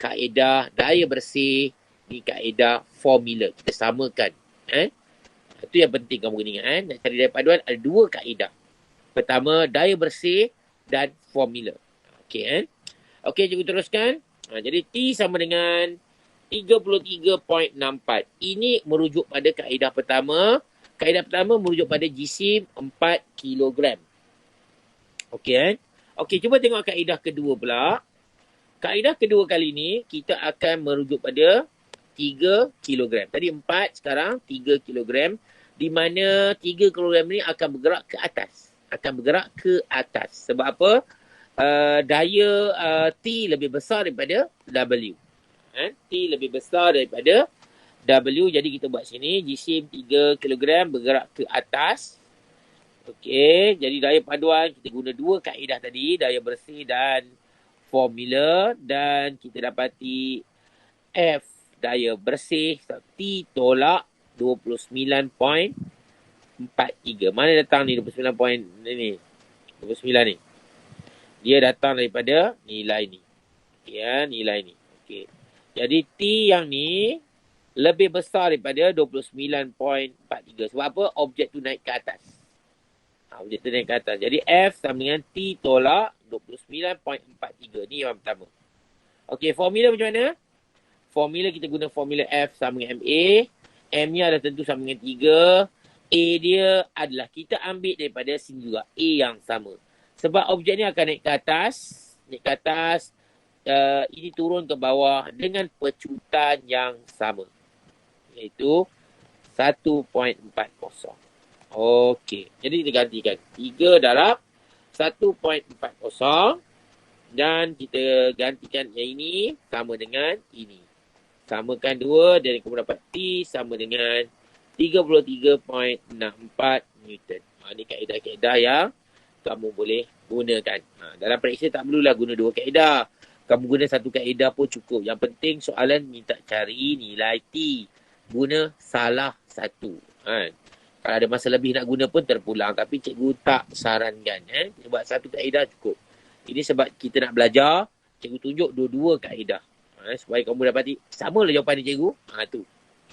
kaedah daya bersih, ni kaedah formula. Kita samakan. Itu yang penting kamu kena ingat. Nak cari daya paduan ada dua kaedah. Pertama, daya bersih dan formula. Okey, Okey, cikgu teruskan. Jadi T sama dengan 33.64. Ini merujuk pada kaedah pertama. Kaedah pertama merujuk pada jisim 4 kilogram. Okey, Okey, cuba tengok kaedah kedua pula. Kaedah kedua kali ni, kita akan merujuk pada 3 kilogram. Tadi 4, sekarang 3 kilogram. Di mana 3 kilogram ni akan bergerak ke atas. Sebab apa? Daya T lebih besar daripada W. T lebih besar daripada W. Jadi kita buat sini, jisim 3 kilogram bergerak ke atas. Okey, jadi daya paduan kita guna dua kaedah tadi, daya bersih dan formula, dan kita dapati F daya bersih T tolak 29.43. Mana datang ni 29 ni? 29 ni. Dia datang daripada nilai ni. Okey, nilai ni. Okey. Jadi T yang ni lebih besar daripada 29.43. Sebab apa? Objek tu naik ke atas. Objek tu naik ke atas. Jadi F sama dengan T tolak 29.43. Ni yang pertama. Okey, formula macam mana? Formula kita guna formula F sama dengan MA. M-nya dah tentu sama dengan 3. A dia adalah kita ambil daripada sini juga. A yang sama. Sebab objek ni akan naik ke atas. Ini turun ke bawah dengan pecutan yang sama. Iaitu 1.40. Okey. Jadi kita gantikan. 3 darab 1.40. Dan kita gantikan yang ini sama dengan ini. Samakan 2 dan kamu dapat T sama dengan 33.64 Newton. Ini kaedah-kaedah yang kamu boleh gunakan. Dalam periksa tak perlulah guna dua kaedah. Kamu guna satu kaedah pun cukup. Yang penting soalan minta cari nilai T. Guna salah satu. Kalau ada masa lebih nak guna pun terpulang. Tapi cikgu tak sarankan. Buat satu kaedah cukup. Ini sebab kita nak belajar. Cikgu tunjuk dua-dua kaedah. Supaya kamu dapati sama lah jawapan dia cikgu. Tu.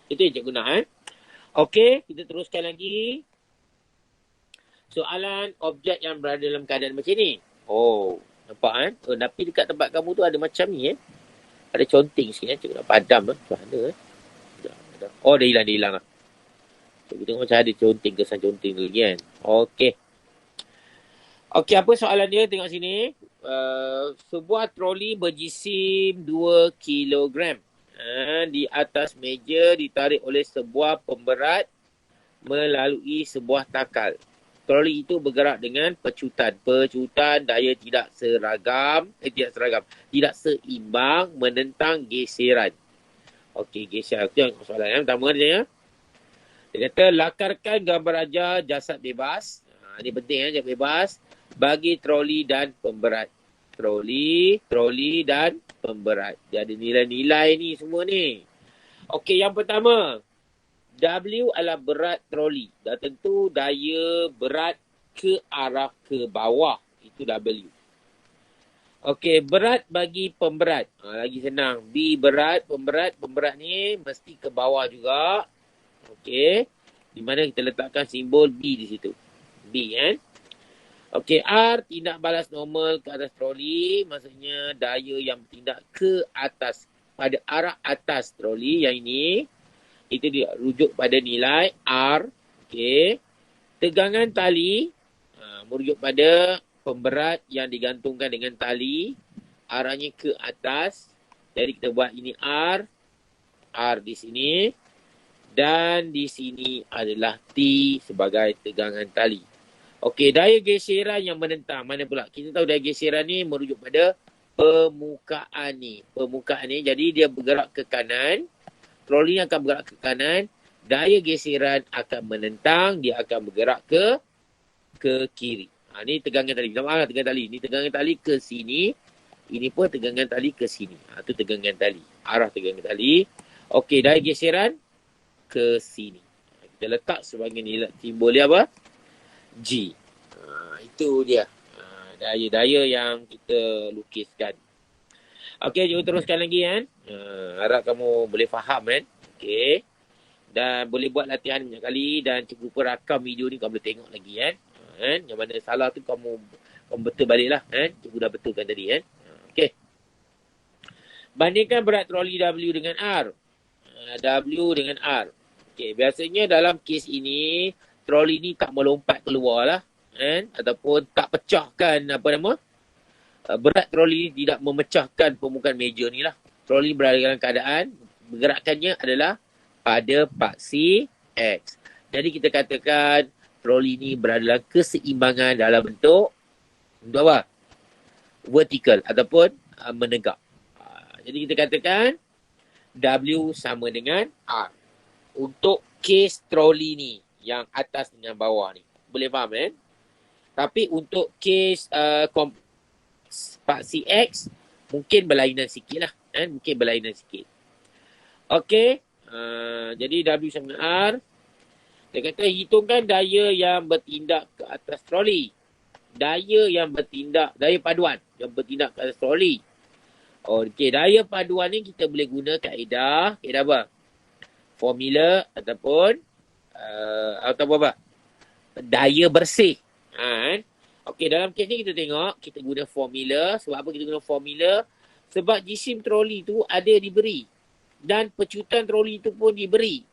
Itu yang cikgu nak. Okey, kita teruskan lagi. Soalan objek yang berada dalam keadaan macam ni. Oh, nampak tapi dekat tempat kamu tu ada macam ni Ada conteng sikit cikgu nak padam macam mana Oh, dah hilang lah. Cikgu tengok macam ada conteng, kesan conteng lagi kan. Okey. Okey, apa soalan dia? Tengok sini. Sebuah troli berjisim 2 kilogram. Di atas meja ditarik oleh sebuah pemberat melalui sebuah takal. Troli itu bergerak dengan pecutan. Pecutan daya tidak seimbang menentang geseran. Okey, geseran. Itu yang soalan yang pertama dia. Dia kata, lakarkan gambar ajar jasad bebas. Ini penting jasad bebas. Bagi troli dan pemberat. Troli dan pemberat. Dia ada nilai-nilai ni semua ni. Okey, yang pertama. W adalah berat troli. Dah tentu daya berat ke arah ke bawah. Itu W. Okey, berat bagi pemberat. Lagi senang. B berat, pemberat. Pemberat ni mesti ke bawah juga. Okey. Di mana kita letakkan simbol B di situ. B Okey, R tindak balas normal ke atas troli. Maksudnya daya yang bertindak ke atas. Pada arah atas troli. Yang ini. Itu dia rujuk pada nilai R. Okey. Tegangan tali. Merujuk pada pemberat yang digantungkan dengan tali. Arahnya ke atas. Jadi kita buat ini R. R di sini. Dan di sini adalah T sebagai tegangan tali. Okey, daya geseran yang menentang. Mana pula? Kita tahu daya geseran ni merujuk pada permukaan ni. Permukaan ni. Jadi dia bergerak ke kanan. Troli akan bergerak ke kanan. Daya geseran akan menentang. Dia akan bergerak ke kiri. Ni tegangan tali. Minta maaf lah tegangan tali. Ni tegangan tali ke sini. Ini pun tegangan tali ke sini. Itu tegangan tali. Arah tegangan tali. Okey, daya geseran ke sini. Kita letak sebagai nilai simbol dia apa? G. Itu dia. Daya-daya yang kita lukiskan. Okey, jom teruskan lagi kan. Harap kamu boleh faham kan. Okey. Dan boleh buat latihan banyak kali dan cikgu pun rakam video ni kamu boleh tengok lagi kan. Kan? Yang mana salah tu kamu betul balik lah kan. Cikgu dah betulkan tadi kan. Okey. Bandingkan berat troli W dengan R. W dengan R. Okey, biasanya dalam kes ini troli ni tak melompat keluar lah kan, ataupun tak pecahkan apa nama, berat troli ni tidak memecahkan permukaan meja ni lah. Troli berada dalam keadaan bergerakannya adalah pada paksi X. Jadi kita katakan troli ni berada dalam keseimbangan dalam bentuk apa? Vertikal ataupun menegak. Jadi kita katakan W sama dengan R. Untuk kes troli ni, yang atas dengan bawah ni. Boleh faham kan? Tapi untuk kes paksi X, mungkin berlainan sikit lah. Kan? Mungkin berlainan sikit. Okey. Jadi W sama dengan R. Dia kata hitungkan daya yang bertindak ke atas troli. Daya paduan yang bertindak ke atas troli. Okey, daya paduan ni kita boleh guna kaedah apa? Formula ataupun apa? Daya bersih. Kan? Okey, dalam kes ni kita tengok, kita guna formula. Sebab apa kita guna formula? Sebab jisim troli tu ada diberi. Dan pecutan troli tu pun diberi.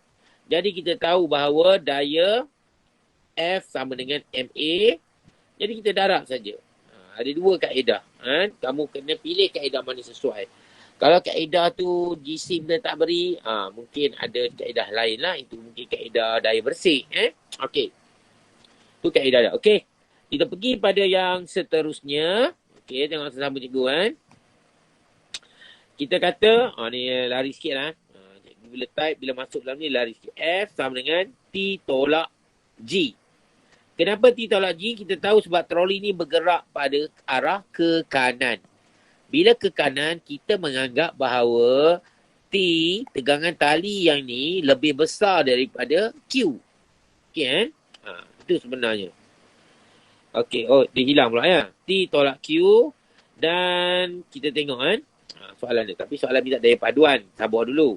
Jadi kita tahu bahawa daya F sama dengan MA. Jadi kita darab saja. Ada dua kaedah. Kan? Kamu kena pilih kaedah mana sesuai. Kalau kaedah tu jisim dia tak beri, mungkin ada kaedah lain lah. Itu mungkin kaedah daya bersih. Okey. Itu kaedah dia. Okey. Kita pergi pada yang seterusnya. Okey, tengok sesama cikgu kan. Kita kata, ni lari sikit lah. Bila type, bila masuk dalam ni lari sikit. F sama dengan T tolak G. Kenapa T tolak G? Kita tahu sebab troli ni bergerak pada arah ke kanan. Bila ke kanan, kita menganggap bahawa T, tegangan tali yang ni lebih besar daripada Q. Okey kan? Itu sebenarnya. Okey, dia hilang pula ya. T tolak Q dan kita tengok kan. Soalan dia. Tapi soalan ni tak daya paduan. Sabar dulu.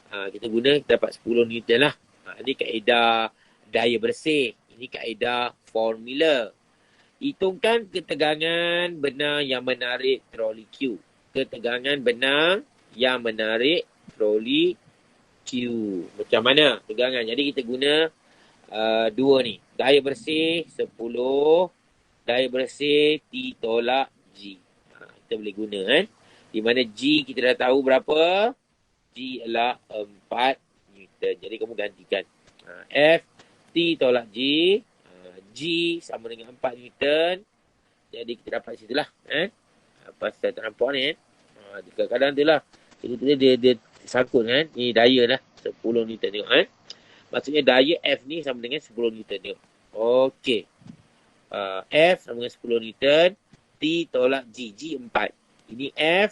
Kita dapat 10 Newton lah. Ini kaedah daya bersih. Ini kaedah formula. Hitungkan ketegangan benang yang menarik troli Q. Ketegangan benang yang menarik troli Q. Macam mana tegangan? Jadi kita guna dua ni. Daya bersih 10. Daya bersih T tolak G. Kita boleh guna kan. Di mana G kita dah tahu berapa. G adalah 4 Newton. Jadi kamu gantikan. F T tolak G. G sama dengan 4 Newton. Jadi kita dapat situ lah. Pasal tak nampak ni. Kadang-kadang tu lah. Dia sangkut kan. Ni daya lah. 10 Newton tengok kan. Maksudnya daya F ni sama dengan 10 Newton tengok. Okey. F sama dengan 10 Newton. T tolak G. G 4. Ini F.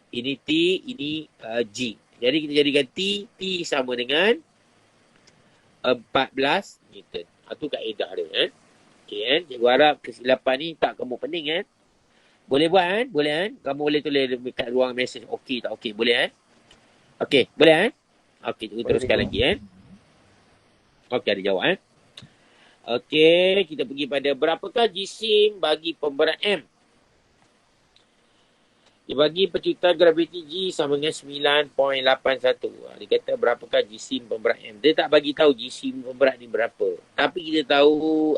Ini T. Ini G. Jadi kita jadikan T. T sama dengan 14 Newton. Itu kaedah dia kan. Okey kan. Cikgu harap kesilapan ni tak kamu pening kan. Boleh buat kan? Boleh kan? Kamu boleh tulis dekat ruang mesej. Okey tak okey? Boleh kan? Okey. Boleh kan? Okey. Cikgu teruskan lagi kan. Okey, ada jawab kan. Okey. Kita pergi pada berapakah jisim bagi pemberat M? Dia bagi pecutan graviti G sama dengan 9.81. Dia kata berapakah jisim pemberat M. Dia tak bagi tahu jisim pemberat ni berapa. Tapi kita tahu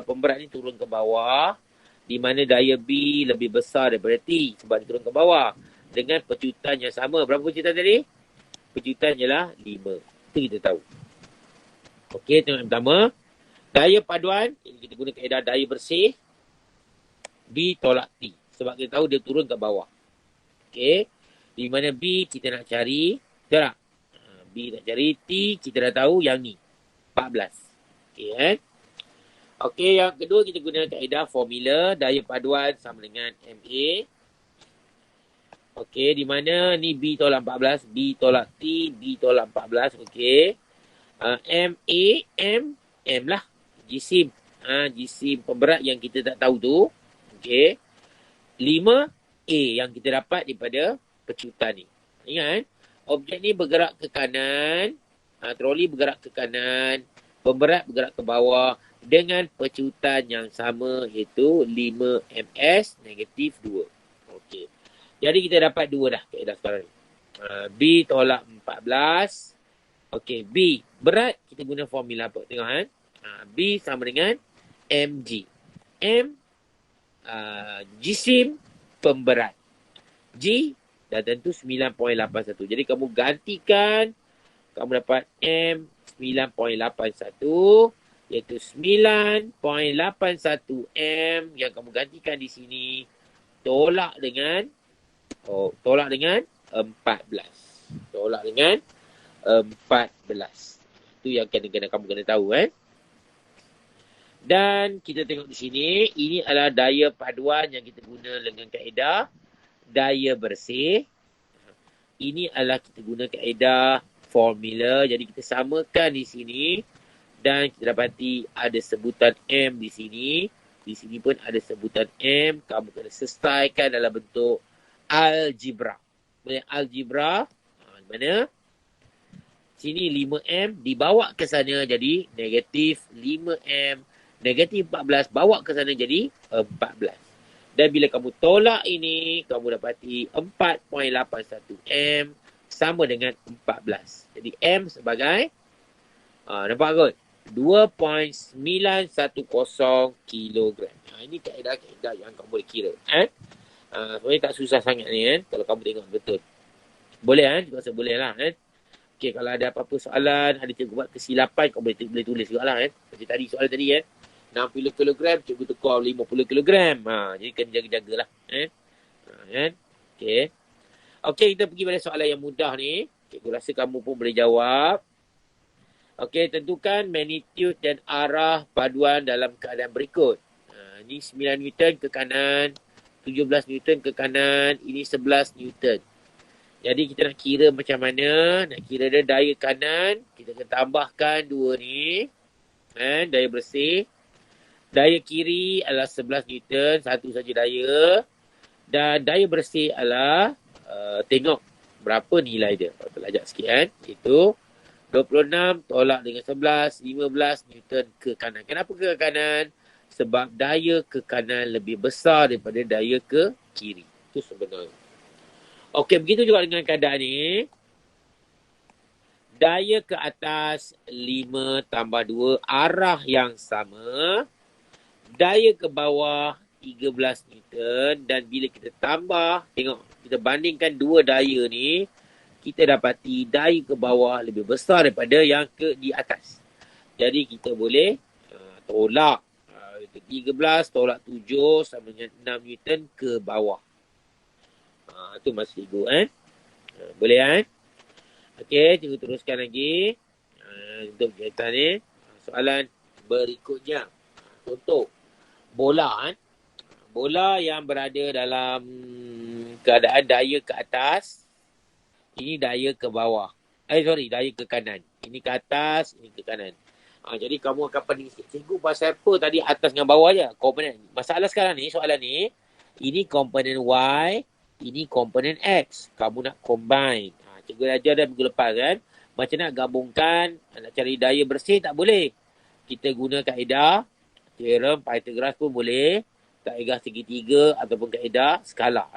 pemberat ni turun ke bawah. Di mana daya B lebih besar daripada T. Sebab dia turun ke bawah. Dengan pecutan yang sama. Berapa pecutan tadi? Pecutan ialah 5. Itu kita tahu. Okey, tengok yang pertama. Daya paduan. Kita guna kaedah daya bersih. B tolak T. Sebab kita tahu dia turun ke bawah. Okey. Di mana B kita nak cari. Betul tak? B nak cari. T kita dah tahu yang ni. 14. Okey kan? Okey, yang kedua kita guna kaedah formula. Daya paduan sama dengan MA. Okey, di mana ni B tolak 14. B tolak T. B tolak 14. Okey. MA. M lah. Jisim. Jisim pemberat yang kita tak tahu tu. Okey. 5 A yang kita dapat daripada pecutan ni. Ingat kan? Objek ni bergerak ke kanan, troli bergerak ke kanan, pemberat bergerak ke bawah dengan pecutan yang sama iaitu 5 ms negatif 2. Okey. Jadi kita dapat 2 dah kaedah sekarang ni. B tolak 14. Okey, B berat kita guna formula apa? Tengok kan? B sama dengan mg. M jisim pemberat. G dah tentu 9.81. Jadi kamu gantikan, kamu dapat M 9.81 iaitu 9.81 M yang kamu gantikan di sini tolak dengan 14. Tolak dengan 14. Itu yang kamu kena tahu Dan kita tengok di sini, ini adalah daya paduan yang kita guna dengan kaedah daya bersih. Ini adalah kita guna kaedah formula. Jadi kita samakan di sini dan kita dapati ada sebutan M di sini. Di sini pun ada sebutan M. Kamu kena selesaikan dalam bentuk algebra. Algebra mana? Sini 5M dibawa ke sana jadi negatif 5M. Negatif 14 bawa ke sana jadi 14. Dan bila kamu tolak ini, kamu dapati 4.81 M sama dengan 14. Jadi M sebagai, nampak kot? 2.910 kilogram. Ini kaedah-kaedah yang kamu boleh kira. Sebenarnya tak susah sangat ni kalau kamu tengok betul. Boleh Juga rasa boleh lah Okey, kalau ada apa-apa soalan, ada cikgu buat kesilapan, kau boleh tulis juga lah Macam tadi soalan tadi 60 kg, cikgu tukar 50 kg. Jadi kena jaga-jagalah. Okey. Okey, kita pergi pada soalan yang mudah ni. Cikgu rasa kamu pun boleh jawab. Okey, tentukan magnitude dan arah paduan dalam keadaan berikut. Ini 9 Newton ke kanan, 17 Newton ke kanan, ini 11 Newton. Jadi kita nak kira macam mana, nak kira dia daya kanan, kita akan tambahkan 2 ni. Daya bersih. Daya kiri adalah 11 Newton, satu saja daya. Dan daya bersih adalah, tengok berapa nilai dia. Belajar sikit Itu 26 tolak dengan 11, 15 Newton ke kanan. Kenapa ke kanan? Sebab daya ke kanan lebih besar daripada daya ke kiri. Itu sebenarnya. Okey, begitu juga dengan keadaan ni. Daya ke atas 5 tambah 2 arah yang sama. Daya ke bawah 13 Newton dan bila kita tambah, tengok kita bandingkan dua daya ni, kita dapati daya ke bawah lebih besar daripada yang di atas. Jadi kita boleh tolak 13 tolak 7 sama dengan 6 Newton ke bawah. Itu masih cikgu boleh Okey, cikgu teruskan lagi untuk kegiatan ni. Soalan berikutnya. Contoh bola bola yang berada dalam keadaan daya ke atas, ini daya ke bawah. Daya ke kanan. Ini ke atas, ini ke kanan. Jadi kamu akan pening sikit. Cikgu pasal apa tadi atas dengan bawah je? Komponen. Masalah sekarang ni, soalan ni, ini komponen Y, ini komponen X. Kamu nak combine. Cikgu ajar dah minggu lepas Macam nak gabungkan, nak cari daya bersih tak boleh. Kita guna kaedah teorem Pythagoras pun boleh, kaedah segitiga ataupun kaedah skala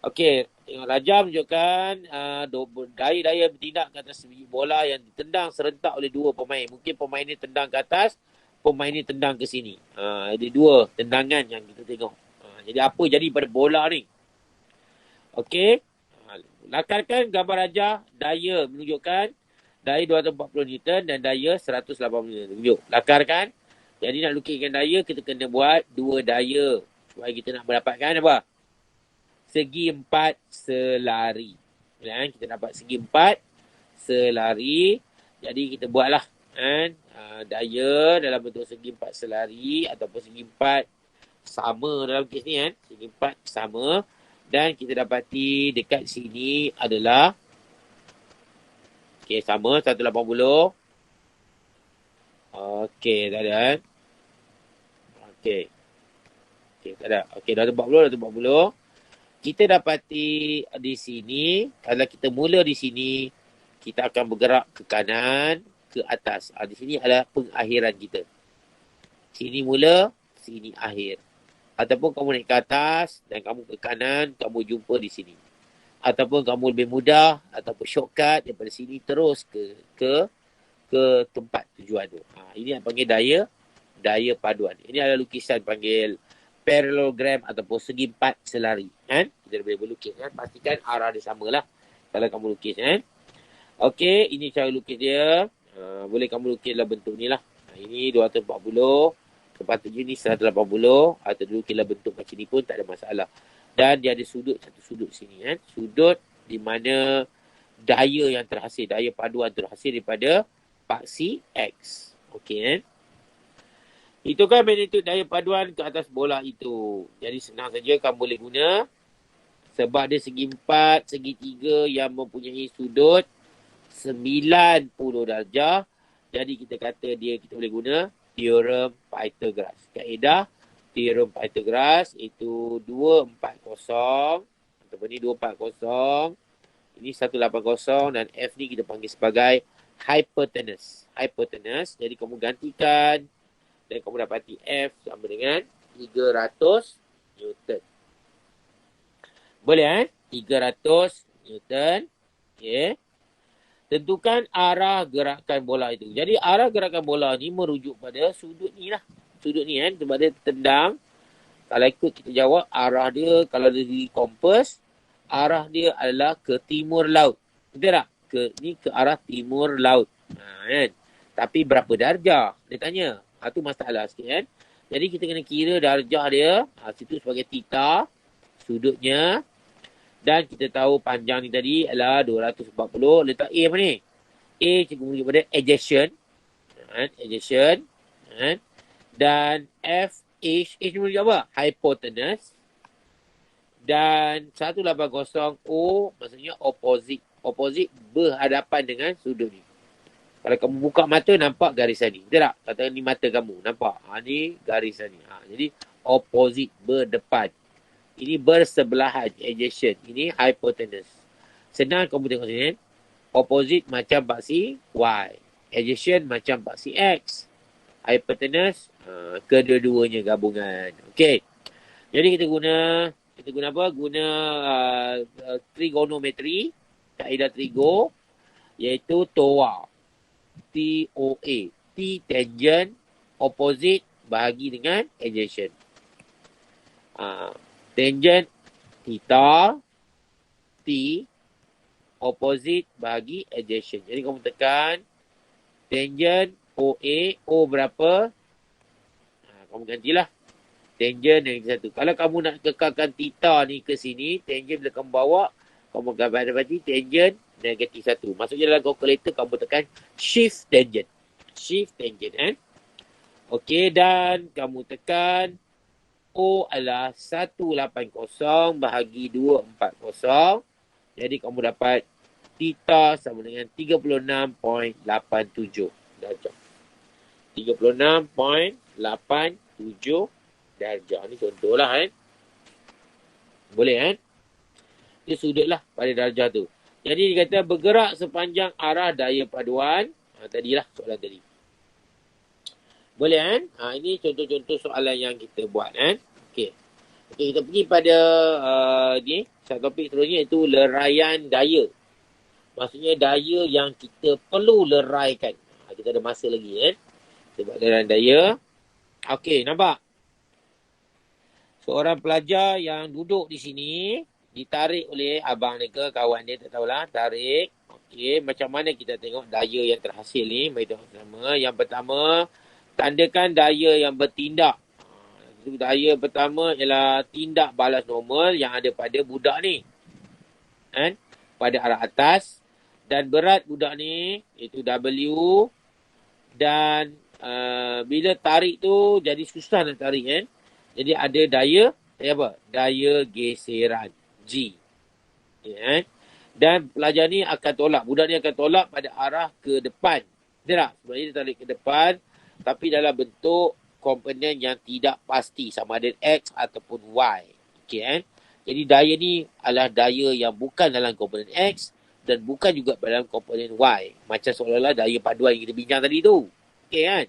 Okey, tengok Raja menunjukkan daya-daya bertindak ke atas biji bola yang ditendang serentak oleh dua pemain. Mungkin pemain ni tendang ke atas, pemain ni tendang ke sini. Ada dua tendangan yang kita tengok. Jadi apa jadi pada bola ni? Okey, lakarkan gambar Raja daya menunjukkan daya 240 Newton dan daya 180 Newton. Tunjuk, lakarkan. Jadi nak lukiskan daya, kita kena buat dua daya. Supaya kita nak mendapatkan apa? Segi 4 selari. Kita dapat segi 4 selari. Jadi kita buatlah. Daya dalam bentuk segi 4 selari. Ataupun segi 4 sama dalam kes ni. Segi 4 sama. Dan kita dapati dekat sini adalah. Okey, sama 180. Okey, tak ada Okey. Okey, tak ada. Okey, 240. Kita dapati di sini, kalau kita mula di sini, kita akan bergerak ke kanan, ke atas. Di sini adalah pengakhiran kita. Sini mula, sini akhir. Ataupun kamu naik ke atas dan kamu ke kanan, kamu jumpa di sini. Ataupun kamu lebih mudah, ataupun shortcut daripada sini terus ke tempat tujuan tu. Ini yang panggil daya paduan. Ini adalah lukisan panggil parallelogram ataupun segi empat selari. Kan? Kita boleh berlukis. Kan? Pastikan arah dia sama lah kalau kamu lukis. Kan? Okey, ini cara lukis dia. Boleh kamu lukislah bentuk ni lah. Ini 240. Sepatutnya ni 180. Atau lukislah bentuk macam ni pun tak ada masalah. Dan dia ada satu sudut sini. Kan? Sudut di mana daya yang terhasil, daya paduan terhasil daripada paksi X. Okey kan? Itu kan magnitud daya paduan ke atas bola itu. Jadi senang saja kamu boleh guna. Sebab dia segi 4, segi 3 yang mempunyai sudut 90 darjah. Jadi kita kata kita boleh guna teorem Pythagoras. Kaedah teorem Pythagoras itu 240. Ataupun ni 240. Ini 180 dan F ni kita panggil sebagai hypotenuse. Hypotenuse. Jadi kamu gantikan dan kamu dapati F sama dengan 300 Newton. Boleh 300 Newton. Okey. Tentukan arah gerakan bola itu. Jadi arah gerakan bola ni merujuk pada sudut ni lah. Sudut ni kan. Sebab dia tendang. Kalau ikut kita jawab arah dia kalau dari kompas. Arah dia adalah ke timur laut. Betul tak? Ni ke arah timur laut. Kan? Tapi berapa darjah? Dia tanya. Itu masalah sikit kan. Jadi kita kena kira darjah dia. Situ sebagai theta. Sudutnya. Dan kita tahu panjang ni tadi adalah 240. Letak A apa ni? A cikgu merujuk pada adjacent. Adjacent. Dan F, H merujuk apa? Hypotenuse. Dan 180 O maksudnya opposite. Opposite berhadapan dengan sudut ni. Kalau kamu buka mata, nampak garisan ni. Betul tak? Katakan ni mata kamu. Nampak? Ni garisan ni. Jadi, opposite, berdepan. Ini bersebelahan, adjacent. Ini hypotenuse. Senang kamu tengok sini. Opposite macam paksi Y. Adjacent macam paksi X. Hypotenuse, kedua-duanya gabungan. Okey. Jadi kita guna apa? Guna trigonometri. Kaedah trigo. Iaitu TOA. TOA. T tangent, opposite, bahagi dengan adjacent. Tangent, theta, T, opposite, bahagi adjacent. Jadi kamu tekan tangent, OA, O berapa? Kamu gantilah. Tangent negatif 1. Kalau kamu nak kekalkan theta ni ke sini, tangent bila kamu bawa, kamu akan dapati tangent negatif 1. Maksudnya dalam kalkulator kamu tekan shift tangent. Shift tangent Okey, dan kamu tekan O adalah 180 bahagi 240. Jadi kamu dapat theta sama dengan 36.87 darjah. 36.87 darjah. Ni contohlah Boleh Dia sudutlah pada darjah tu. Jadi dia kata bergerak sepanjang arah daya paduan. Tadilah soalan tadi. Boleh ini contoh-contoh soalan yang kita buat Okey. Okey, kita pergi pada ni satu topik seterusnya iaitu leraian daya. Maksudnya daya yang kita perlu leraikan. Kita ada masa lagi sebab leraian daya. Okey, nampak? Seorang pelajar yang duduk di sini ditarik oleh abang dia ke kawan dia, tak tahulah, tarik. Okey, macam mana kita tengok daya yang terhasil ni? Mari tengok sama. Yang pertama, tandakan daya yang bertindak. Daya pertama ialah tindak balas normal yang ada pada budak ni. Pada arah atas. Dan berat budak ni, iaitu W. Dan bila tarik tu, jadi susah nak tarik Jadi ada daya apa? Daya geseran. G. Dan pelajar ni akan tolak. Budak ni akan tolak pada arah ke depan. Betul tak? Sebenarnya dia tarik ke depan. Tapi dalam bentuk komponen yang tidak pasti sama ada X ataupun Y. Okey kan? Jadi daya ni adalah daya yang bukan dalam komponen X dan bukan juga dalam komponen Y. Macam seolah-olah daya paduan yang kita bincang tadi tu. Okey kan?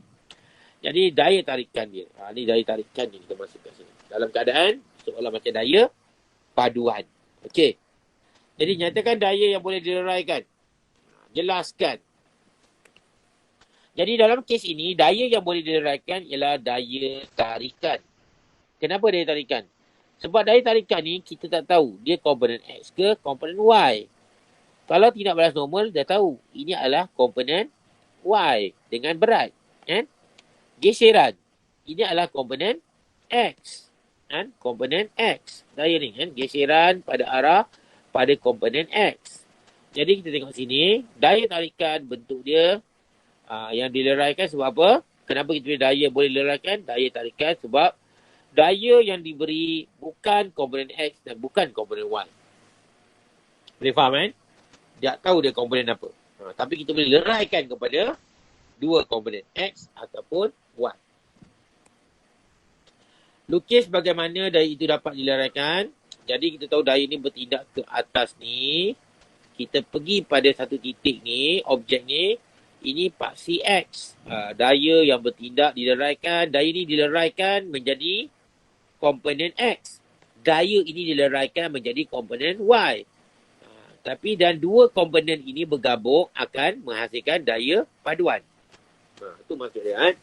Jadi daya tarikan dia. Ni daya tarikan yang kita masukkan sini. Dalam keadaan seolah macam daya paduan. Okey. Jadi nyatakan daya yang boleh dileraikan. Jelaskan. Jadi dalam kes ini, daya yang boleh dileraikan ialah daya tarikan. Kenapa daya tarikan? Sebab daya tarikan ni kita tak tahu dia komponen X ke komponen Y. Kalau tidak balas normal, dah tahu ini adalah komponen Y dengan berat. Kan? Geseran. Ini adalah komponen X. Kan? Komponen X. Daya ni kan? Geseran pada arah pada komponen X. Jadi kita tengok sini, daya tarikan bentuk dia yang dileraikan sebab apa? Kenapa kita punya daya boleh leraikan? Daya tarikan sebab daya yang diberi bukan komponen X dan bukan komponen Y. Boleh faham kan? Dia tahu dia komponen apa. Tapi kita boleh leraikan kepada dua komponen X ataupun Y. Lukis bagaimana daya itu dapat dileraikan. Jadi kita tahu daya ni bertindak ke atas ni. Kita pergi pada satu titik ni, objek ni. Ini paksi X. Daya yang bertindak dileraikan. Daya ni dileraikan menjadi komponen X. Daya ini dileraikan menjadi komponen Y. Tapi dan dua komponen ini bergabung akan menghasilkan daya paduan. Itu maksud dia kan.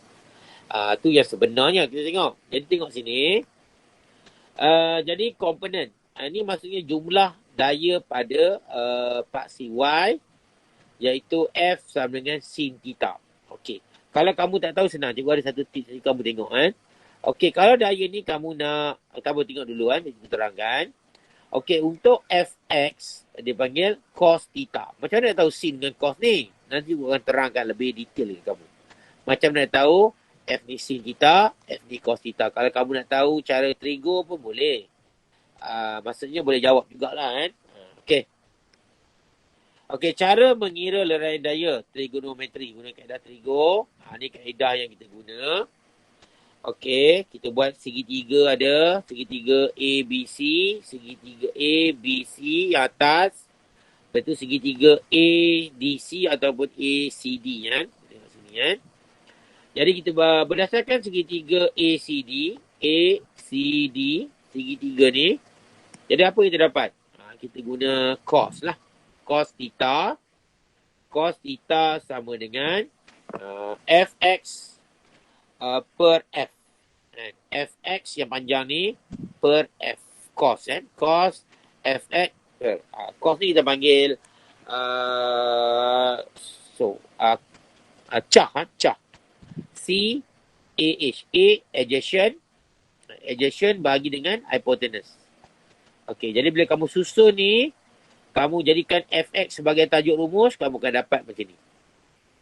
Itu yang sebenarnya kita tengok. Jadi tengok sini. Jadi komponen. Ini maksudnya jumlah daya pada paksi Y. Iaitu F sama dengan sin theta. Okey. Kalau kamu tak tahu senang. Cikgu ada satu tips yang kamu tengok kan. Okey. Kalau daya ni kamu nak. Kamu tengok dulu kan. Cikgu terangkan. Okey. Untuk Fx. Dia panggil cos theta. Macam mana nak tahu sin dengan cos ni? Nanti cikgu akan terangkan lebih detail ke kamu. Macam mana nak tahu. F ni sin theta. F ni cos theta. Kalau kamu nak tahu cara trigo pun boleh. Maksudnya boleh jawab jugalah kan. Okey. Okey, cara mengira leraian daya trigonometri guna kaedah trigo. Ni kaedah yang kita guna. Okey, kita buat segitiga ada, segitiga ABC, segitiga ABC yang atas. Lepas tu segitiga ADC ataupun ACD kan. Tengok sini kan. Jadi kita berdasarkan segitiga ACD, segitiga ni. Jadi apa kita dapat? Kita guna cos lah. Cos theta sama dengan Fx per F. Fx yang panjang ni per F. Cos kan. Cos Fx per. Cos ni kita panggil cah. Cah. C-A-H. A adjacent. Adjacent bahagi dengan hypotenuse. Okey, jadi bila kamu susun ni, kamu jadikan Fx sebagai tajuk rumus, kamu akan dapat macam ni.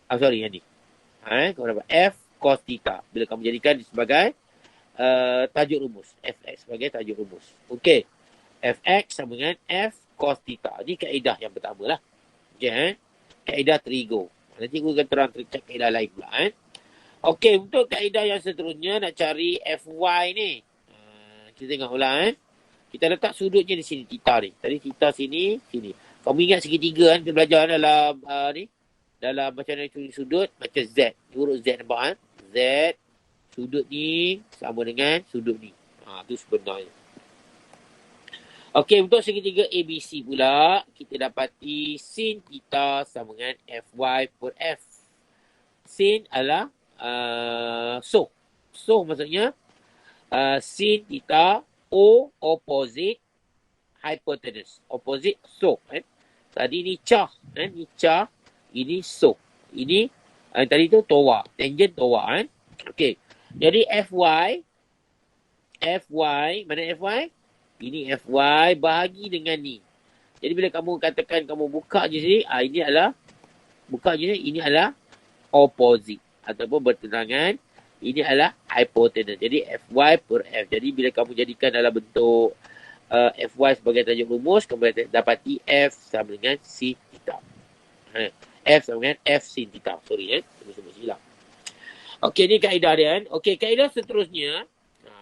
Yang ni. Kamu dapat F cos theta. Bila kamu jadikan sebagai tajuk rumus. Fx sebagai tajuk rumus. Okey. Fx sama dengan F cos theta. Ini kaedah yang pertama lah. Okey. Kaedah trigo. Nanti aku akan terang kaedah lain pula. Okey, untuk kaedah yang seterusnya nak cari Fy ni. Kita tengok ulang. Kita letak sudutnya di sini, theta ni. Tadi theta sini, sini. Kamu ingat segitiga kan, kita belajar dalam ni. Dalam macam mana tulis sudut, macam Z. Huruf Z nampak kan? Z, sudut ni sama dengan sudut ni. Itu sebenarnya. Okey, untuk segitiga ABC pula, kita dapati sin theta sama dengan Fy per F. Sin adalah so maksudnya sin theta O opposite hypotenuse. Opposite so. Tadi ni cah. Ni cah. Ini so. Ini tadi tu toa. Tangent toa. Okey. Jadi Fy. Mana Fy? Ini Fy bahagi dengan ni. Jadi bila kamu katakan kamu buka je sini. Ini adalah. Buka je ni. Ini adalah opposite. Ataupun bertentangan. Ini adalah hypotenuse. Jadi Fy per F. Jadi bila kamu jadikan dalam bentuk Fy sebagai tajuk rumus, kamu dapati F sama dengan sin theta. F sama dengan F sin theta. Sorry sebut silap. Okey, ni kaedah dia kan. Okey, kaedah seterusnya.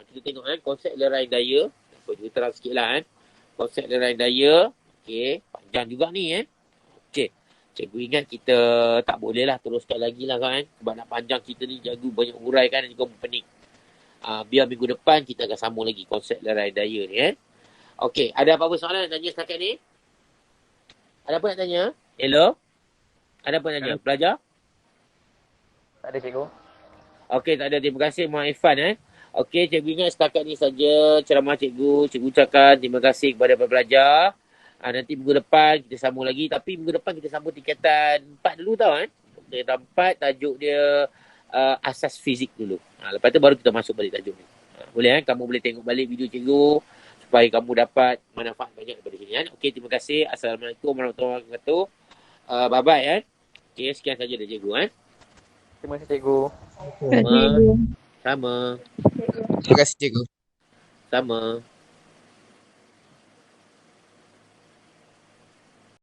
Kita tengok kan konsep lerai daya. Aku juga terang sikit lah kan. Konsep lerai daya. Okey, panjang juga ni kan. Okey. Cikgu ingat kita tak boleh lah teruskan lagi lah kan. Sebab nak panjang kita ni jaga banyak uraikan dan juga berpening. Biar minggu depan kita akan sambung lagi konsep lerai daya ni kan. Okey, ada apa-apa soalan nak tanya setakat ni? Ada apa nak tanya? Hello? Ada apa nak tanya? Pelajar? Tak ada cikgu. Okey, tak ada. Terima kasih Muhammad Irfan Okey, cikgu ingat setakat ni saja ceramah cikgu. Cikgu ucapkan terima kasih kepada para pelajar. Nanti minggu depan kita sambung lagi. Tapi minggu depan kita sambung tingkatan 4 dulu tau kan. Tingkatan 4 tajuk dia asas fizik dulu. Lepas tu baru kita masuk balik tajuk ni. Boleh kan? Kamu boleh tengok balik video cikgu supaya kamu dapat manfaat banyak daripada sini kan. Okey, terima kasih. Assalamualaikum warahmatullahi wabarakatuh. Bye-bye kan. Okey, sekian saja dari cikgu kan. Terima kasih cikgu. Sama. Sama. Terima kasih cikgu. Sama.